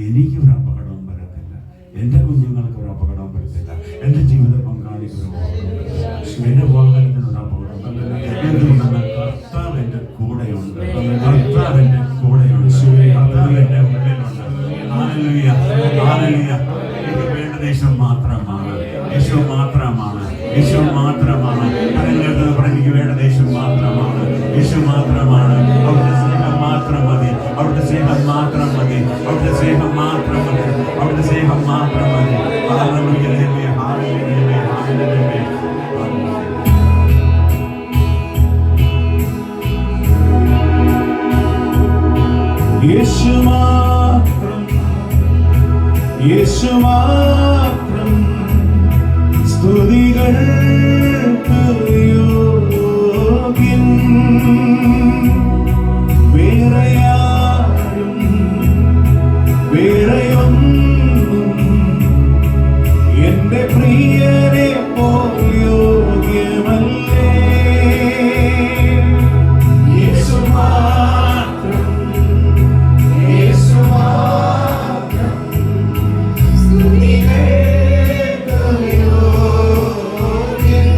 എനിക്കൊരു അപകടവും വരത്തില്ല, എൻ്റെ കുഞ്ഞുങ്ങൾക്ക് ഒരു അപകടവും വരത്തില്ല, എൻ്റെ ജീവിത പങ്കാളിക്ക് ഒരു അപകടവും വരത്തില്ല, എൻ്റെ വാഹനത്തിന് ഒരു അപകടം വരത്തില്ല. എന്തുകൊണ്ടെന്നാൽ കർത്താവ് എൻ്റെ കൂടെയുണ്ട്, കർത്താവ് എൻ്റെ കൂടെയുണ്ട്, കർത്താവ് എൻ്റെ ഉള്ളിലുണ്ട്. Hallelujah, hallelujah. എനിക്ക് വേണ്ട ദേശം മാത്രമാണ്, യേശു മാത്രമാണ്, യേശു മാത്രമാണ്. പറഞ്ഞത് എനിക്ക് വേണ്ട ദേശം മാത്രമാണ്, യേശു മാത്രമാണ്. അവിടുത്തെ സ്നേഹം മാത്രം മതി, അവിടുത്തെ സ്നേഹം മാത്രം മതി, അവിടുത്തെ സ്നേഹം മാത്രം മതി, അവിടുത്തെ സ്നേഹം മാത്രം മതി. Hallelujah, hallelujah, hallelujah. യേശു മാത്രം, യേശു മാത്രം സ്തുതികൾക്ക് യോഗ്യൻ. വേറെയാരും വേറെയൊന്നും എന്റെ പ്രിയരെ പോൽ യോഗ്യമല്ലേ. യേശു മാത്രം, യേശു മാത്രം സ്തുതികൾക്ക് യോഗ്യൻ.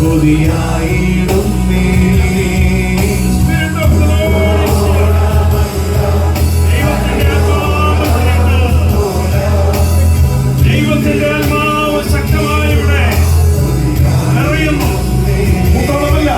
കൊതിയായിടുന്നേ. ദൈവത്തിന്റെ ആത്മാവ് ശക്തമായി ഇവിടെ നിറയുന്നു. കൂട്ടോളമല്ല,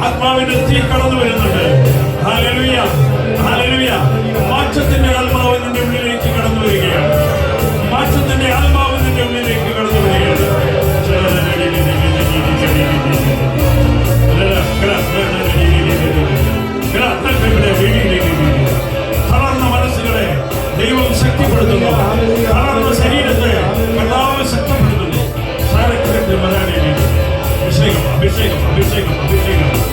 ആത്മാവിന്റെ തീ കടന്നു വരുന്നുണ്ട്. Hallelujah, hallelujah. മാറ്റത്തിന്റെ ആത്മാവ് നിന്റെ ഉള്ളിലേക്ക് കടന്നു വരികയാണ്. മാറ്റത്തിന്റെ ആത്മാവ് നിന്റെ ഉള്ളിലേക്ക് കടന്നു വരികയാണ്. തളർന്ന മനസ്സുകളെ ദൈവം ശക്തിപ്പെടുത്തുന്നു. തളർന്ന ശരീരത്തെ കർത്താവ് ശക്തിപ്പെടുത്തുന്നു. അഭിഷേകം, അഭിഷേകം, അഭിഷേകം, അഭിഷേകം.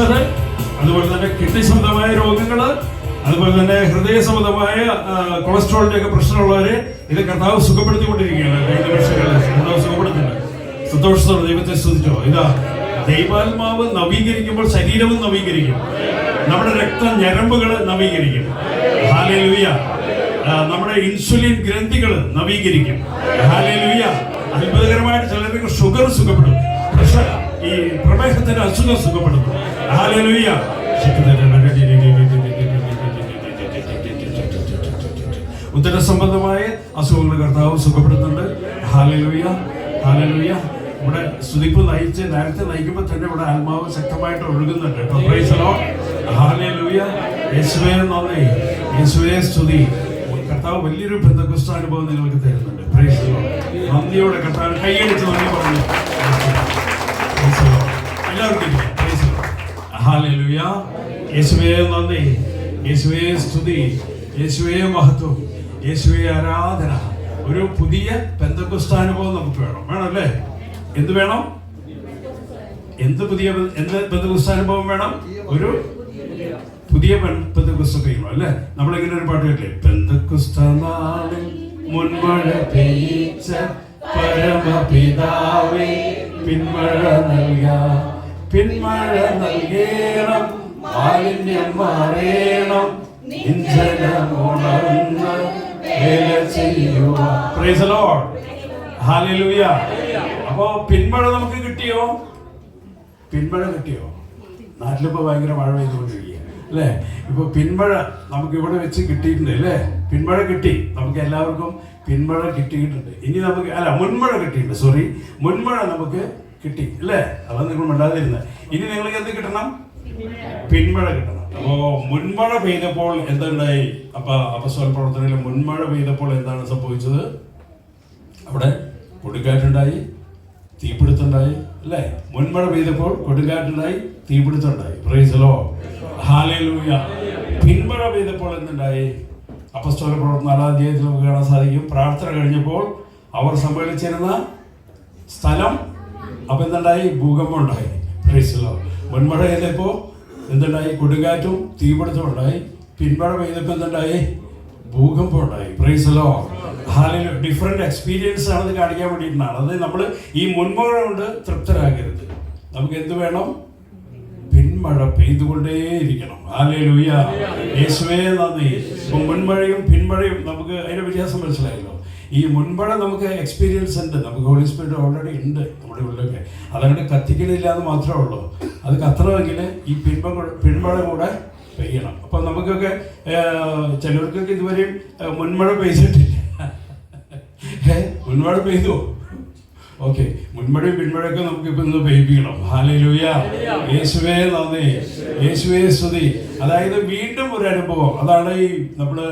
ക്യാൻസർ, അതുപോലെ തന്നെ കിഡ്നി സംബന്ധമായ രോഗങ്ങള്, അതുപോലെ തന്നെ ഹൃദയ സംബന്ധമായ കൊളസ്ട്രോളിന്റെ ഒക്കെ പ്രശ്നമുള്ളവരെ ഇത് കർത്താവ് സുഖപ്പെടുത്തിക്കൊണ്ടിരിക്കുകയാണ്. കഴിഞ്ഞ വർഷങ്ങളിൽ കർത്താവ് സുഖപ്പെടുത്തുന്നുണ്ട്. സന്തോഷത്തോടെ ദൈവത്തെ സ്തുതിച്ചോ. ഇതാ ദൈവാത്മാവ് നവീകരിക്കുമ്പോൾ ശരീരവും നവീകരിക്കും, നമ്മുടെ ഞരമ്പുകൾ നവീകരിക്കും. ഹല്ലേലൂയ. നമ്മുടെ ഇൻസുലിൻ ഗ്രന്ഥികൾ നവീകരിക്കും. ഹല്ലേലൂയ. അത്ഭുതകരമായിട്ട് ചിലർക്ക് ഷുഗർ സുഖപ്പെടും, പ്രഷർ, ഈ പ്രമേഹത്തിന്റെ അസുഖം സുഖപ്പെടും. ഹല്ലേലൂയ. ഉദര സംബന്ധമായ അസുഖങ്ങൾ കർത്താവ് സുഖപ്പെടുത്തുന്നുണ്ട്. Hallelujah, hallelujah. ഇവിടെ സ്തുതിപ്പ് നേരത്തെ നയിക്കുമ്പോൾ തന്നെ ഇവിടെ ആത്മാവ് ശക്തമായിട്ട് ഒഴുകുന്നുണ്ട് കേട്ടോ. Price the Lord. ഹല്ലേലൂയ. യേശുവേ നന്ദി, യേശുവേ സ്തുതി. കർത്താവ് വലിയൊരു പെന്തക്കോസ്ത് അനുഭവം നിങ്ങൾക്ക് തരുന്നുണ്ട്. Price the Lord. നന്ദിയോടെ കർത്താവ് കൈയടിച്ച് നന്ദി പറഞ്ഞു. എല്ലാവർക്കും പ്രൈസ് ദി ലോർഡ്. ഹല്ലേലൂയ. യേശുവേ നന്ദി, യേശുവേ സ്തുതി, യേശുവേ മഹത്വം, യേശുവേ ആരാധന. ഒരു പുതിയ പെന്തക്കോസ്ത് അനുഭവം നമുക്ക് വേണമല്ലേ? എന്ത് വേണം? എന്ത് പെന്തക്കോസ്ത് അനുഭവം വേണം? ഒരു പുതിയ പെന്തക്കോസ്ത് കഴിയണം അല്ലേ? നമ്മളിങ്ങനെ ഒരു പാട്ട് കേട്ടില്ലേ? പെന്തക്കോസ്ത് നാളിൽ മുൻമഴ പെയ്യിച്ച പരമപിതാവേ, പിന്മഴ നൽകേണം, മാലിന്യം മാറേണം, ഇന്ധനമുണർന്ന് വേല ചെയ്യുക. Price the Lord. ഹല്ലേലൂയ. അപ്പോ പിന്മഴ നമുക്ക് കിട്ടിയോ? പിന്മഴ കിട്ടിയോ? നാട്ടിലിപ്പോ ഭയങ്കര മഴ പെയ്തുകൊണ്ടിരിക്കുക അല്ലേ? ഇപ്പൊ പിന്മഴ നമുക്ക് ഇവിടെ വെച്ച് കിട്ടിയിട്ടുണ്ട് അല്ലേ? പിന്മഴ കിട്ടി, നമുക്ക് എല്ലാവർക്കും പിന്മഴ കിട്ടിയിട്ടുണ്ട്. ഇനി നമുക്ക് മുൻമഴ കിട്ടിയിട്ടുണ്ട്. സോറി, മുൻമഴ നമുക്ക് കിട്ടി അല്ലേ? അതാണ് നിങ്ങൾ മിണ്ടാതിരുന്നത്. ഇനി നിങ്ങൾക്ക് എന്ത് കിട്ടണം? പിന്മഴ കിട്ടണം. അപ്പോ മുൻമഴ പെയ്തപ്പോൾ എന്തുണ്ടായി? അപ്പസ്തോല പ്രവർത്തനത്തിൽ മുൻമഴ പെയ്തപ്പോൾ എന്താണ് സംഭവിച്ചത്? അവിടെ കൊടുങ്കാറ്റുണ്ടായി, തീപിടുത്തുണ്ടായി അല്ലേ? മുൻമഴ പെയ്തപ്പോൾ കൊടുങ്കാറ്റുണ്ടായി, തീപിടുത്തുണ്ടായി. Praise the Lord. ഹല്ലേലൂയ. പിന്മഴ പെയ്തപ്പോൾ എന്തുണ്ടായി? അപ്പസ്തോല പ്രവർത്തനം 4-ാം അധ്യായത്തിൽ നമുക്ക് കാണാൻ സാധിക്കും. പ്രാർത്ഥന കഴിഞ്ഞപ്പോൾ അവർ സമ്മേളിച്ചിരുന്ന സ്ഥലം അപ്പൊ എന്തുണ്ടായി? ഭൂകമ്പം ഉണ്ടായി. Praise the Lord. മുൻമഴ പെയ്തപ്പോൾ എന്തുണ്ടായി? കൊടുങ്കാറ്റും തീപിടുത്തം ഉണ്ടായി. പിന്മഴ പെയ്തപ്പോൾ എന്തുണ്ടായി? ഭൂകമ്പം ഉണ്ടായി. Praise the Lord. Hallelujah. Different experience ആണെന്ന് കാണിക്കാൻ വേണ്ടിയിട്ടാണ്. അത് നമ്മൾ ഈ മുൻമഴ കൊണ്ട് തൃപ്തരാകരുത്. നമുക്ക് എന്ത് വേണം? പിന്മഴ പെയ്തുകൊണ്ടേയിരിക്കണം. ഹല്ലേലൂയ. യേശുവേ നന്ദി. മുൻമഴയും പിന്മഴയും നമുക്ക് അതിന്റെ വ്യത്യാസം മനസ്സിലായല്ലോ. ഈ മുൻമഴ നമുക്ക് എക്സ്പീരിയൻസ് ഉണ്ട്, നമുക്ക് ഹോളി സ്പിരിറ്റ് ഓൾറെഡി ഉണ്ട് നമ്മുടെ ഉള്ളിലൊക്കെ. അതങ്ങനെ കത്തിക്കണില്ല എന്ന് മാത്രമേ ഉള്ളൂ. അത് കത്തണമെങ്കിൽ ഈ പിന്മഴ കൂടെ പെയ്യണം. അപ്പൊ നമുക്കൊക്കെ ചിലർക്കൊക്കെ ഇതുവരെയും മുൻമഴ പെയ്തിട്ടില്ല. മുൻമഴ പെയ്തു. ഓക്കെ, മുൻമഴയും പിന്മഴയൊക്കെ നമുക്ക് ഇപ്പൊ ഇന്ന് പെയ്യിപ്പിക്കണം. ഹല്ലേലൂയ. യേശുവേ നന്ദി, യേശുവേ സ്തുതി. അതായത് വീണ്ടും ഒരു അനുഭവം. അതാണ് ഈ നമ്മള്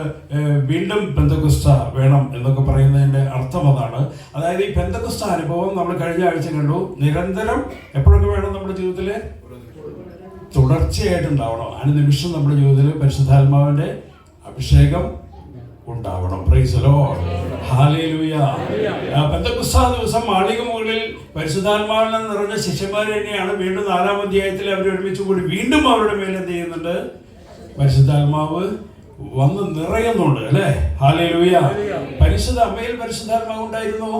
വീണ്ടും പെന്തക്കോസ്ത വേണം എന്നൊക്കെ പറയുന്നതിന്റെ അർത്ഥം അതാണ്. അതായത് ഈ പെന്തക്കോസ്ത അനുഭവം നമ്മൾ കഴിഞ്ഞ ആഴ്ച കണ്ടു. നിരന്തരം എപ്പോഴൊക്കെ വേണം നമ്മുടെ ജീവിതത്തില്? തുടർച്ചയായിട്ടുണ്ടാവണം. അനുനിമിഷം നമ്മുടെ ജീവിതത്തിൽ പരിശുദ്ധാത്മാവിന്റെ അഭിഷേകം ഉണ്ടാവണം. Price the Lord. Hallelujah. Pentecost ദിവസം മാളിക മുകളിൽ പരിശുദ്ധാത്മാവിൽ നിറഞ്ഞ ശിഷ്യന്മാർ തന്നെയാണ് വീണ്ടും 4-ാം അധ്യായത്തിൽ അവർ ഒരുമിച്ച് കൂടി വീണ്ടും അവരുടെ മേൽ എന്ത് ചെയ്യുന്നുണ്ട്? പരിശുദ്ധാത്മാവ് വന്ന് നിറയുന്നുണ്ട് അല്ലേ? ഹല്ലേലൂയ. പരിശുദ്ധ അമ്മയിൽ പരിശുദ്ധാത്മാവ് ഉണ്ടായിരുന്നു.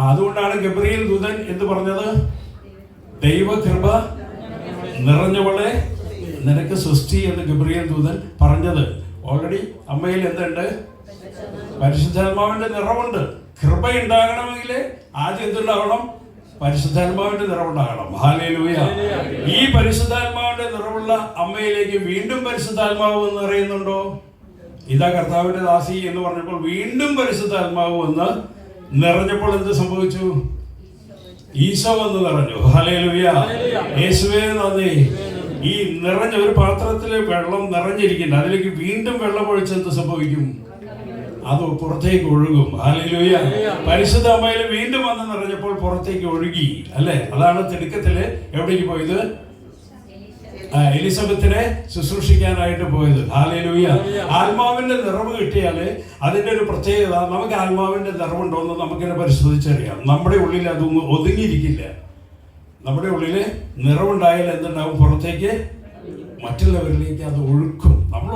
അതുകൊണ്ടാണ് ഗബ്രിയേൽ ദൂതൻ എന്ത് പറഞ്ഞത്? ദൈവകൃപ നിറഞ്ഞവളെ നിനക്ക് സ്വസ്തി എന്ന് ഗബ്രിയേൽ ദൂതൻ പറഞ്ഞത്. ഓൾറെഡി അമ്മയിൽ എന്തുണ്ട്? പരിശുദ്ധാത്മാവിന്റെ നിറവുണ്ട്. കൃപ ഉണ്ടാകണമെങ്കിൽ ആദ്യം എന്തുണ്ടാവണം? പരിശുദ്ധാത്മാവിന്റെ നിറവുണ്ടാകണം. ഹല്ലേലൂയ. ഈ പരിശുദ്ധാത്മാവിന്റെ നിറവുള്ള അമ്മയിലേക്ക് വീണ്ടും പരിശുദ്ധാത്മാവ് നിറയുന്നുണ്ടോ? ഇതാ കർത്താവിന്റെ ദാസി എന്ന് പറഞ്ഞപ്പോൾ വീണ്ടും പരിശുദ്ധാത്മാവ് വന്ന് നിറഞ്ഞപ്പോൾ എന്ത് സംഭവിച്ചു? ഈശോ വന്ന് നിറഞ്ഞു. ഹല്ലേലൂയ. യേശുവേ നന്ദി. ഈ നിറഞ്ഞ ഒരു പാത്രത്തില് വെള്ളം നിറഞ്ഞിരിക്കുന്നു, അതിലേക്ക് വീണ്ടും വെള്ളം ഒഴിച്ച് എന്ത് സംഭവിക്കും? അത് പുറത്തേക്ക് ഒഴുകും. ഹല്ലേലൂയ. പരിശുദ്ധ അമ്മയിൽ വീണ്ടും വന്ന് നിറഞ്ഞപ്പോൾ പുറത്തേക്ക് ഒഴുകി അല്ലെ? അതാണ് തിടുക്കത്തില് എവിടേക്ക് പോയത്? എലിസബത്തിനെ ശുശ്രൂഷിക്കാനായിട്ട് പോയത്. ഹല്ലേലൂയ. ആത്മാവിന്റെ നിറവ് കിട്ടിയാല് അതിന്റെ ഒരു പ്രത്യേകത, നമുക്ക് ആത്മാവിന്റെ നിറവുണ്ടോന്ന് നമുക്കിനെ പരിശോധിച്ചറിയാം. നമ്മുടെ ഉള്ളിൽ അത് ഒതുങ്ങിയിരിക്കില്ല. നമ്മുടെ ഉള്ളിൽ നിറവുണ്ടായാൽ എന്തുണ്ടാവും? പുറത്തേക്ക് മറ്റുള്ളവരിലേക്ക് അത് ഒഴുക്കും. നമ്മൾ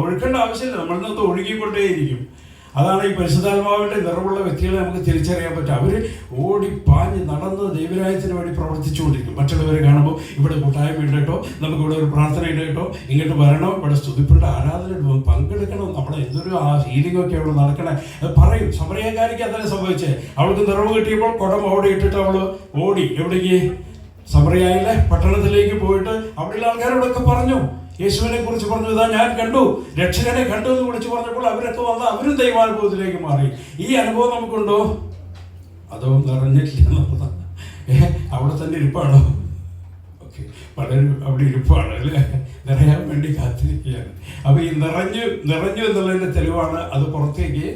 ഒഴുക്കേണ്ട ആവശ്യമില്ല, നമ്മളിൽ നിന്ന് ഒഴുകിക്കൊണ്ടേയിരിക്കും. അതാണ് ഈ പരിശുദ്ധാത്മാവിൻ്റെ നിറവുള്ള വ്യക്തികളെ നമുക്ക് തിരിച്ചറിയാൻ പറ്റും. അവർ ഓടി പാഞ്ഞ് നടന്ന് ദൈവരാജ്യത്തിന് വേണ്ടി പ്രവർത്തിച്ചുകൊണ്ടിരിക്കും. മറ്റുള്ളവരെ കാണുമ്പോൾ ഇവിടെ കൂട്ടായ്മ ഉണ്ട് കേട്ടോ, നമുക്കിവിടെ ഒരു പ്രാർത്ഥന ഉണ്ട് കേട്ടോ, ഇങ്ങോട്ട് വരണം, ഇവിടെ സ്തുതിപ്പെട്ട ആരാധന പങ്കെടുക്കണം, നമ്മളെ എന്തൊരു ആ ഹീലിംഗ് ഒക്കെ അവിടെ നടക്കണേ അത് പറയും. സമറിയക്കാരിക്ക് അതല്ലേ സംഭവിച്ചേ? അവൾക്ക് നിറവ് കിട്ടിയപ്പോൾ കുടം അവിടെ ഇട്ടിട്ട് അവൾ ഓടി എവിടേക്ക്? സമറിയയിലെ പട്ടണത്തിലേക്ക് പോയിട്ട് അവിടെയുള്ള ആൾക്കാരോടൊക്കെ പറഞ്ഞു, യേശുവിനെ കുറിച്ച് പറഞ്ഞു, ഇതാ ഞാൻ കണ്ടു, രക്ഷകനെ കണ്ടു എന്ന് വിളിച്ചു പറഞ്ഞപ്പോൾ അവരൊക്കെ വന്ന് അവരും ദൈവാനുഭവത്തിലേക്ക് മാറി. ഈ അനുഭവം നമുക്കുണ്ടോ? അതോ നിറഞ്ഞിട്ടില്ല? അവിടെ തന്നെ ഇരിപ്പാണോ? ഓക്കെ, പലരും അവിടെ ഇരിപ്പാണ് അല്ലേ, നിറയാൻ വേണ്ടി കാത്തിരിക്കുകയാണ്. അപ്പൊ ഈ നിറഞ്ഞു എന്നുള്ളതിന്റെ തെളിവാണ് അത് പുറത്തേക്ക്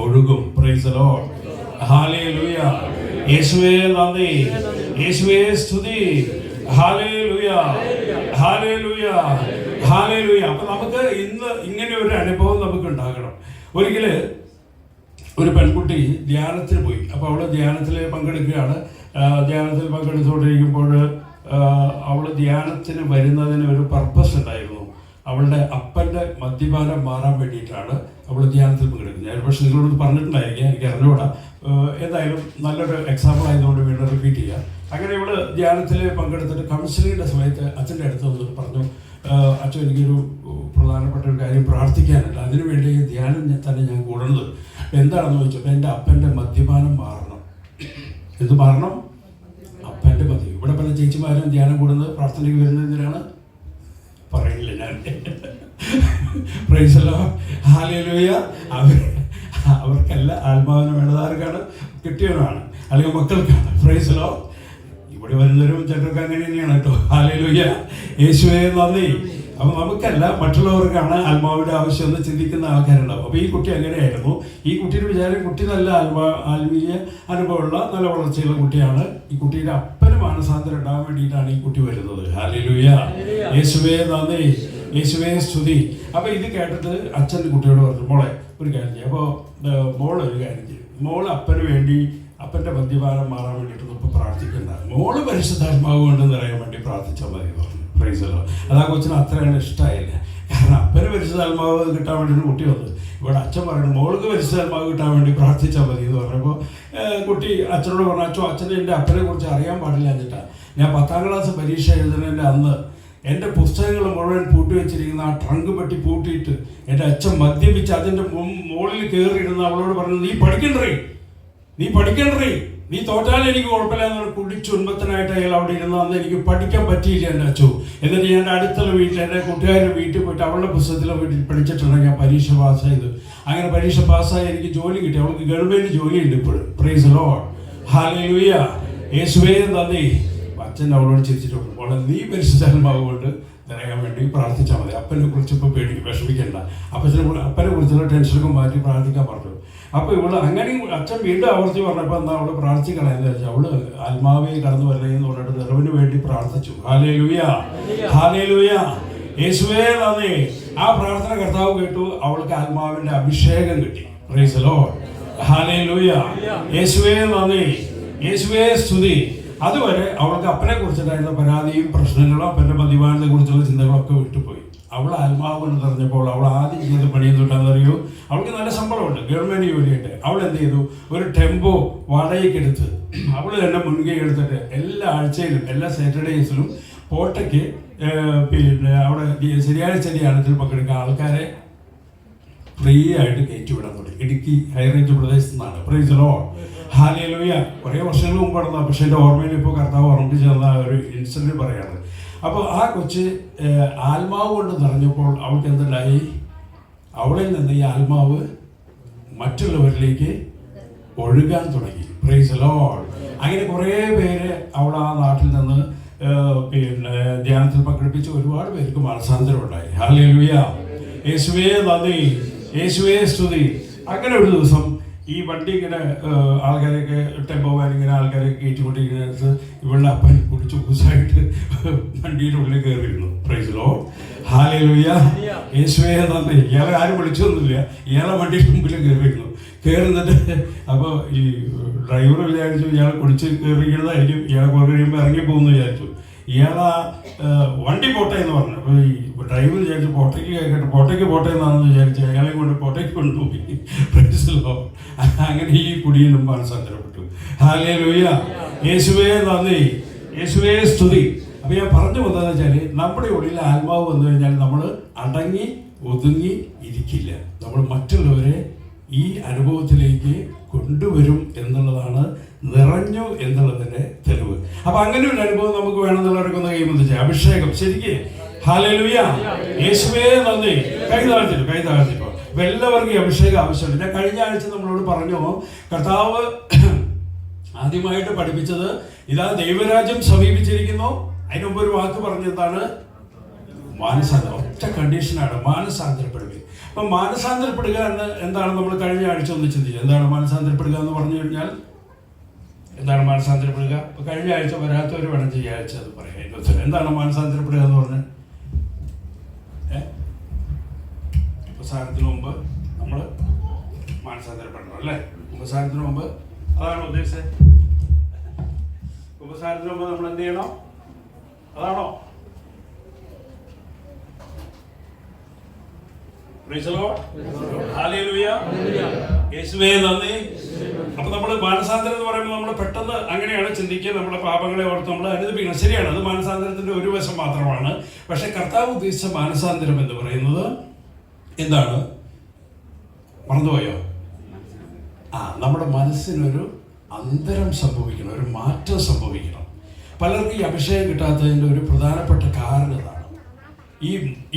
ഒഴുകും. Price the Lord, hallelujah. യേശുവേ നന്ദി, യേശുവേ സ്തുതി, ഹല്ലേലൂയ, ഹല്ലേലൂയ, ഹല്ലേലൂയ. അപ്പൊ നമുക്ക് ഇന്ന് ഇങ്ങനെ ഒരു അനുഭവം നമുക്ക് ഉണ്ടാകണം. ഒരിക്കല് ഒരു പെൺകുട്ടി ധ്യാനത്തിന് പോയി. അപ്പൊ അവള് ധ്യാനത്തിൽ പങ്കെടുക്കുകയാണ്. ധ്യാനത്തിൽ പങ്കെടുത്തുകൊണ്ടിരിക്കുമ്പോൾ അവള് ധ്യാനത്തിന് വരുന്നതിന് ഒരു പർപ്പസ് ഉണ്ടായിരുന്നു. അവളുടെ അപ്പൻ്റെ മദ്യപാനം മാറാൻ വേണ്ടിയിട്ടാണ് അവൾ ധ്യാനത്തിൽ പങ്കെടുക്കുന്നത്. ഞാൻ പക്ഷേ നിങ്ങളോട് പറഞ്ഞിട്ടുണ്ടായിരിക്കാം, എനിക്ക് അറിഞ്ഞുകൂടാ. എന്തായാലും നല്ലൊരു എക്സാമ്പിൾ ആയതുകൊണ്ട് വീണ്ടും റിപ്പീറ്റ് ചെയ്യാം. അങ്ങനെ ഇവള് ധ്യാനത്തിൽ പങ്കെടുത്തിട്ട് കൗൺസിലിങ്ങിൻ്റെ സമയത്ത് അച്ഛൻ്റെ അടുത്ത് വന്നിട്ട് പറഞ്ഞു, അച്ഛൻ എനിക്കൊരു പ്രധാനപ്പെട്ട ഒരു കാര്യം പ്രാർത്ഥിക്കാനുണ്ട്, അതിനുവേണ്ടി ധ്യാനം തന്നെ ഞാൻ കൂടുന്നത്. എന്താണെന്ന് ചോദിച്ചപ്പോൾ എൻ്റെ അപ്പൻ്റെ മദ്യപാനം മാറണം. എന്ത് മാറണം? അപ്പൻ്റെ മദ്യം. ഇവിടെ പല ചേച്ചിമാരും ധ്യാനം കൂടുന്നത് പ്രാർത്ഥനയ്ക്ക് വരുന്നത് എന്തിനാണ്? പറയില്ല ഞാൻ. Praise the Lord, hallelujah. അവർക്കല്ല, ആത്മാവിന് വേണ്ടത് ആർക്കാണ്? കിട്ടിയവരാണ്, അല്ലെങ്കിൽ മക്കൾക്കാണ്. Price the Lord. ഇവിടെ വരുന്നവരും ചിലർക്ക് അങ്ങനെ തന്നെയാണ് കേട്ടോ. ഹല്ലേലൂയ, യേശുവേ നന്ദി. അപ്പൊ നമുക്കല്ല, മറ്റുള്ളവർക്കാണ് ആത്മാവിന്റെ ആവശ്യം എന്ന് ചിന്തിക്കുന്ന ആൾക്കാരുണ്ടാവും. അപ്പൊ ഈ കുട്ടി അങ്ങനെയായിരുന്നു. ഈ കുട്ടിയുടെ വിചാരം കുട്ടി നല്ല ആത്മീയ അനുഭവമുള്ള നല്ല വളർച്ചയുള്ള കുട്ടിയാണ്. ഈ കുട്ടിയുടെ അപ്പന് മാനസാന്തരം ഉണ്ടാകാൻ വേണ്ടിയിട്ടാണ് ഈ കുട്ടി വരുന്നത്. ഹല്ലേലൂയ, യേശുവേ നന്ദി, യേശുവേ സ്തുതി. അപ്പൊ ഇത് കേട്ടിട്ട് അച്ഛൻ കുട്ടിയോട് പറഞ്ഞു, മോളെ ഒരു കാര്യം ചെയ്യും. അപ്പോൾ മോള് ഒരു കാര്യം ചെയ്യും, മോള് അപ്പന് വേണ്ടി അപ്പന്റെ മദ്യപാനം മാറാൻ വേണ്ടിയിട്ടൊന്നും ഇപ്പൊ പ്രാർത്ഥിക്കണ്ട, മോള് പരിശുദ്ധാത്മാവ് കൊണ്ട് നിറയാൻ വേണ്ടി പ്രാർത്ഥിച്ചാൽ മതി പറഞ്ഞു. Price the Lord. അത് ആ കൊച്ചിന് അത്രയാണ് ഇഷ്ടമായില്ല. കാരണം അപ്പന് പരിശുദ്ധാത്മാവ് കിട്ടാൻ വേണ്ടിയാണ് കുട്ടി വന്നത്. ഇവിടെ അച്ഛൻ പറയുന്നത് മോൾക്ക് പരിശുദ്ധാത്മാവ് കിട്ടാൻ വേണ്ടി പ്രാർത്ഥിച്ചാൽ മതി എന്ന് പറഞ്ഞപ്പോൾ കുട്ടി അച്ഛനോട് പറഞ്ഞു, അച്ഛൻ അച്ഛനെ എൻ്റെ അപ്പനെ കുറിച്ച് അറിയാൻ പാടില്ല എന്നിട്ടാ ഞാൻ 10ാം ക്ലാസ് പരീക്ഷ എഴുതുന്നതിൻ്റെ അന്ന് എൻ്റെ പുസ്തകങ്ങൾ മുഴുവൻ പൂട്ടി വെച്ചിരിക്കുന്ന ആ ട്രങ്ക് പെട്ടി പൂട്ടിയിട്ട് എൻ്റെ അച്ഛൻ മദ്യപിച്ച് അതിൻ്റെ മുകളിൽ കയറിയിരുന്ന് അവളോട് പറഞ്ഞു, നീ പഠിക്കണ്ടേ, നീ തോറ്റാലും എനിക്ക് കുഴപ്പമില്ല എന്ന് പറഞ്ഞ് കുടിച്ച് ഉന്മത്തനായിട്ട് അയാൾ അവിടെ ഇരുന്ന് അന്ന് എനിക്ക് പഠിക്കാൻ പറ്റിയില്ല എൻ്റെ അച്ഛൻ. എന്നിട്ട് ഞാൻ അടുത്തുള്ള വീട്ടിൽ എൻ്റെ കൂട്ടുകാരുടെ വീട്ടിൽ പോയിട്ട് അവളുടെ പുസ്തകത്തിലെ വീട്ടിൽ പഠിച്ചിട്ടുണ്ട്. ഞാൻ പരീക്ഷ പാസ്സായത്. അങ്ങനെ പരീക്ഷ പാസ്സായി എനിക്ക് ജോലി കിട്ടി. അവൾക്ക് ഗവൺമെൻറ് ജോലിയുണ്ട് ഇപ്പോഴും. പ്രൈസ് ദി ലോർഡ്, ഹല്ലേലൂയ, യേശുവേ നന്ദി. അച്ഛൻ അവളോട് ചിരിച്ചിട്ടുണ്ട്, മോളെ നീ പരിശുദ്ധാത്മാവ് കൊണ്ട് നിറയാൻ വേണ്ടി പ്രാർത്ഥിച്ചാൽ മതി, അപ്പനെ കുറിച്ച് ഇപ്പോൾ വിഷമിക്കേണ്ട, അപ്പനെ കുറിച്ചുള്ള ടെൻഷനൊക്കെ മാറ്റി പ്രാർത്ഥിക്കാൻ പറഞ്ഞു. അപ്പോൾ ഇവള് അങ്ങനെ അച്ഛൻ വീണ്ടും ആവർത്തി പറഞ്ഞപ്പോൾ എന്നാൽ അവള് പ്രാർത്ഥിക്കണമെന്ന് വെച്ചാൽ അവള് ആത്മാവേ കടന്നു വരണേ എന്ന് പറഞ്ഞിട്ട് നിറവിന് വേണ്ടി പ്രാർത്ഥിച്ചു. ഹല്ലേലൂയ, ഹല്ലേലൂയ, യേശുവേ നന്ദി. ആ പ്രാർത്ഥന കർത്താവ് കേട്ടു. അവൾക്ക് ആത്മാവിന്റെ അഭിഷേകം കിട്ടി. പ്രൈസ് ദി ലോർഡ്, ഹല്ലേലൂയ, യേശുവേ നന്ദി, യേശുവേ സ്തുതി. അതുവരെ അവൾക്ക് അപ്പനെ കുറിച്ചിട്ടായിരുന്ന പരാതിയും പ്രശ്നങ്ങളും അപ്പൻ്റെ മദ്യപാനത്തെ കുറിച്ചുള്ള ചിന്തകളൊക്കെ വിട്ടുപോയി. അവൾ ആത്മാവ് കൊണ്ട് നിറഞ്ഞപ്പോൾ അവൾ ആദ്യം ചെയ്ത പണി എന്തുകൊണ്ടാണെന്നറിയോ? അവൾക്ക് നല്ല ശമ്പളമുണ്ട്, ഗവൺമെൻറ് ജോലിയുണ്ട്. അവൾ എന്ത് ചെയ്തു? ഒരു ടെമ്പോ വാടകയ്ക്കെടുത്ത് അവൾ തന്നെ മുൻകൈ എടുത്തിട്ട് എല്ലാ ആഴ്ചയിലും എല്ലാ സാറ്റർഡേസിലും പോട്ടയ്ക്ക് പിന്നെ അവിടെ ശരിയാഴ്ച ധ്യാനത്തിൽ പങ്കെടുക്കുന്ന ആൾക്കാരെ ഫ്രീ ആയിട്ട് കയറ്റി വിടാൻ തുടങ്ങി. ഇടുക്കി ഹൈറേഞ്ച് പ്രദേശത്തു നിന്നാണ്. Price the Lord, hallelujah. കുറേ വർഷങ്ങൾ മുമ്പ് നടന്ന, പക്ഷേ എൻ്റെ ഓർമ്മയിൽ ഇപ്പോൾ കർത്താവ് ഓർമ്മിപ്പിച്ച് തന്ന ഒരു ഇൻസിഡന്റ് പറയാണ്. അപ്പോൾ ആ കൊച്ച് ആത്മാവ് കൊണ്ട് നിറഞ്ഞപ്പോൾ അവൾക്ക് എന്തുണ്ടായി? അവളിൽ നിന്ന് ഈ ആത്മാവ് മറ്റുള്ളവരിലേക്ക് ഒഴുകാൻ തുടങ്ങി. Price the Lord. അങ്ങനെ കുറേ പേര് അവൾ ആ നാട്ടിൽ നിന്ന് പിന്നെ ധ്യാനത്തിൽ പങ്കെടുപ്പിച്ച് ഒരുപാട് പേർക്ക് മനസാന്തരം ഉണ്ടായി. ഹല്ലേലൂയ, യേശുവേ നന്ദി, യേശുവേ സ്തുതി. അങ്ങനെ ഒരു ദിവസം ഈ വണ്ടി ഇങ്ങനെ ആൾക്കാരൊക്കെ ടെമ്പോ വാൻ ഇങ്ങനെ ആൾക്കാരെ കയറ്റിക്കൊണ്ടിരിക്കുന്ന ഇവളുടെ അപ്പൻ കുടിച്ച് കുസായിട്ട് വണ്ടിയുടെ ഉള്ളിൽ കയറിയിരുന്നു. പ്രൈസ് ദി ലോർഡ്, ഹല്ലേലൂയ, യേശുവേ നന്ദി. ഇയാളെ ആരും വിളിച്ചൊന്നുമില്ല, ഇയാളെ വണ്ടിയുടെ മുമ്പിൽ കയറിയിരുന്നു. കയറുന്നിട്ട് അപ്പോൾ ഈ ഡ്രൈവർ വിചാരിച്ചു ഇയാൾ കുടിച്ച് കയറിക്കുന്നതായിരിക്കും, ഇയാൾ കുറേ കഴിയുമ്പോൾ ഇറങ്ങി പോകുമെന്ന് വിചാരിച്ചു. ഇയാളാ വണ്ടി പോട്ടെ എന്ന് പറഞ്ഞു. അപ്പോൾ ഈ ഡ്രൈവർ വിചാരിച്ചു പോട്ടേക്ക് കേൾക്കട്ടെ, പോട്ടെ എന്നാണെന്ന് വിചാരിച്ചു അയാളെ കൊണ്ട് പോട്ടേക്ക് കൊണ്ടുപോയി. പ്രൈസല്ലോ. അങ്ങനെ ഈ കുടിയിലും മാനസാന്തരപ്പെട്ടു. ഹല്ലേലൂയ. യേശുവേ നന്ദി, യേശുവേ സ്തുതി. അപ്പോൾ ഞാൻ പറഞ്ഞു വന്നതെന്ന് വെച്ചാൽ നമ്മുടെ ഉള്ളിൽ ആത്മാവ് വന്നു കഴിഞ്ഞാൽ നമ്മൾ അടങ്ങി ഒതുങ്ങി ഇരിക്കില്ല. നമ്മൾ മറ്റുള്ളവരെ ഈ അനുഭവത്തിലേക്ക് കൊണ്ടുവരും എന്നുള്ളതാണ് നിറഞ്ഞു എന്നുള്ളതിൻ്റെ തെളിവ്. അപ്പം അങ്ങനെ ഒരു അനുഭവം നമുക്ക് വേണമെന്നുള്ളവരൊക്കെ ഒന്ന് കൈവന്നിച്ച് അഭിഷേകം ശരിക്ക്. ഹല്ലേലൂയ. യേശുവേ നന്ദി. കൈ താഴ്ത്തിപ്പോ. അപ്പം എല്ലാവർക്കും ഈ അഭിഷേകം ആവശ്യമുണ്ട്. ഞാൻ കഴിഞ്ഞ ആഴ്ച നമ്മളോട് പറഞ്ഞു, കർത്താവ് ആദ്യമായിട്ട് പഠിപ്പിച്ചത് ഇതാ ദൈവരാജ്യം സമീപിച്ചിരിക്കുന്നു. അതിന് മുമ്പ് ഒരു വാക്ക് പറഞ്ഞതാണ് മാനസാന്തരം. ഒറ്റ കണ്ടീഷനാണ്, മാനസാന്തരപ്പെടുക. അപ്പം മാനസാന്തരപ്പെടുക എന്ന് എന്താണ് നമ്മൾ കഴിഞ്ഞ ആഴ്ച ഒന്ന് ചിന്തിച്ചത്. എന്താണ് മാനസാന്തരപ്പെടുക എന്ന് പറഞ്ഞു കഴിഞ്ഞാൽ എന്താണ് മാനസാന്തരപ്പെടുക? ഇപ്പം കഴിഞ്ഞ ആഴ്ച വരാത്തവർ വേണം ഈ ആഴ്ച അത് പറയാം. എന്താണ് മാനസാന്തരപ്പെടുക എന്ന് പറഞ്ഞാൽ ഉപസാരത്തിന് മുമ്പ് നമ്മൾ മാനസാന്തരപ്പെടണം അല്ലേ? ഉപസാരത്തിന് മുമ്പ് അതാണോ ഉദ്ദേശിച്ചത്? ഉപസാരത്തിന് മുമ്പ് നമ്മൾ എന്ത് ചെയ്യണം? അതാണോ? യേശുവേ നന്ദി. അപ്പൊ നമ്മൾ മാനസാന്തരം എന്ന് പറയുമ്പോൾ നമ്മൾ പെട്ടെന്ന് അങ്ങനെയാണ് ചിന്തിക്കുക, നമ്മുടെ പാപങ്ങളെ ഓർത്ത് നമ്മൾ അനുദപിക്കണം. ശരിയാണ്, അത് മാനസാന്തരത്തിന്റെ ഒരു വശം മാത്രമാണ്. പക്ഷെ കർത്താവ് ഉദ്ദേശിച്ച മാനസാന്തരം എന്ന് പറയുന്നത് എന്താണ്? മറന്നുപോയോ? നമ്മുടെ മനസ്സിനൊരു അന്തരം സംഭവിക്കണം, ഒരു മാറ്റം സംഭവിക്കണം. പലർക്കും ഈ അഭിഷേകം കിട്ടാത്തതിൻ്റെ ഒരു പ്രധാനപ്പെട്ട കാരണം ഇതാണ്.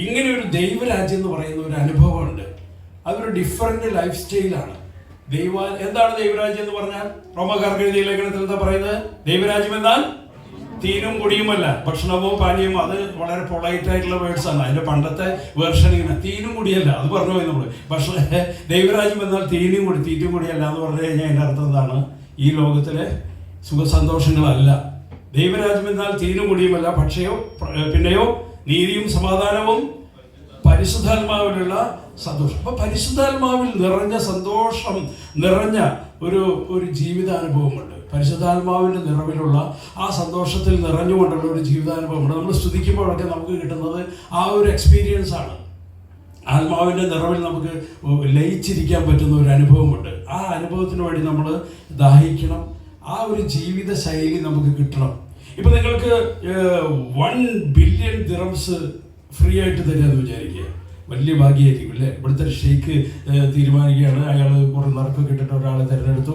ഇങ്ങനെ ഒരു ദൈവരാജ്യം എന്ന് പറയുന്ന ഒരു അനുഭവമുണ്ട്. അതൊരു ഡിഫറെന്റ് ലൈഫ് സ്റ്റൈലാണ്. എന്താണ് ദൈവരാജ്യം എന്ന് പറഞ്ഞാൽ? റോമക്കാർക്ക് എഴുതിയ ലേഖനത്തിൽ എന്താ പറയുന്നത്? ദൈവരാജ്യം എന്നാൽ തീനും കുടിയുമല്ല, ഭക്ഷണമോ പാനീയമോ. അത് വളരെ പൊളൈറ്റ് ആയിട്ടുള്ള വേർഡ്സ് ആണ്. അതിന്റെ പണ്ടത്തെ വേർഷൻ ഇങ്ങനെ തീനും കുടിയല്ല, അത് പറഞ്ഞു പോയി നമ്മള്. പക്ഷേ ദൈവരാജ്യം എന്നാൽ തീനും കുടിയല്ല എന്ന് പറഞ്ഞു കഴിഞ്ഞാൽ അതിന്റെ അർത്ഥം എന്താണ്? ഈ ലോകത്തിലെ സുഖസന്തോഷങ്ങളല്ല. ദൈവരാജ്യം എന്നാൽ തീനും കുടിയുമല്ല, പിന്നെയോ നീതിയും സമാധാനവും പരിശുദ്ധാത്മാവിലുള്ള സന്തോഷം. അപ്പൊ പരിശുദ്ധാത്മാവിൽ നിറഞ്ഞ സന്തോഷം നിറഞ്ഞ ഒരു ജീവിതാനുഭവമുണ്ട്. പരിശുദ്ധാത്മാവിന്റെ നിറവിലുള്ള ആ സന്തോഷത്തിൽ നിറഞ്ഞുകൊണ്ടുള്ള ഒരു ജീവിതാനുഭവമുണ്ട്. നമ്മൾ സ്തുതിക്കുമ്പോഴൊക്കെ നമുക്ക് കിട്ടുന്നത് ആ ഒരു എക്സ്പീരിയൻസ് ആണ്. ആത്മാവിന്റെ നിറവിൽ നമുക്ക് ലയിച്ചിരിക്കാൻ പറ്റുന്ന ഒരു അനുഭവമുണ്ട്. ആ അനുഭവത്തിന് വേണ്ടി നമ്മൾ ദാഹിക്കണം. ആ ഒരു ജീവിത ശൈലി നമുക്ക് കിട്ടണം. ഇപ്പൊ നിങ്ങൾക്ക് 1 ബില്യൺ ദിറംസ് ഫ്രീ ആയിട്ട് തരാന്ന് വിചാരിക്കുക, വലിയ ഭാഗ്യമായിരിക്കും അല്ലേ? ഇവിടുത്തെ ഷെയ്ഖ് തീരുമാനിക്കുകയാണ്, അയാൾ കുറെ നറുക്കൊക്കെ ഇട്ടിട്ട് ഒരാളെ തിരഞ്ഞെടുത്തു.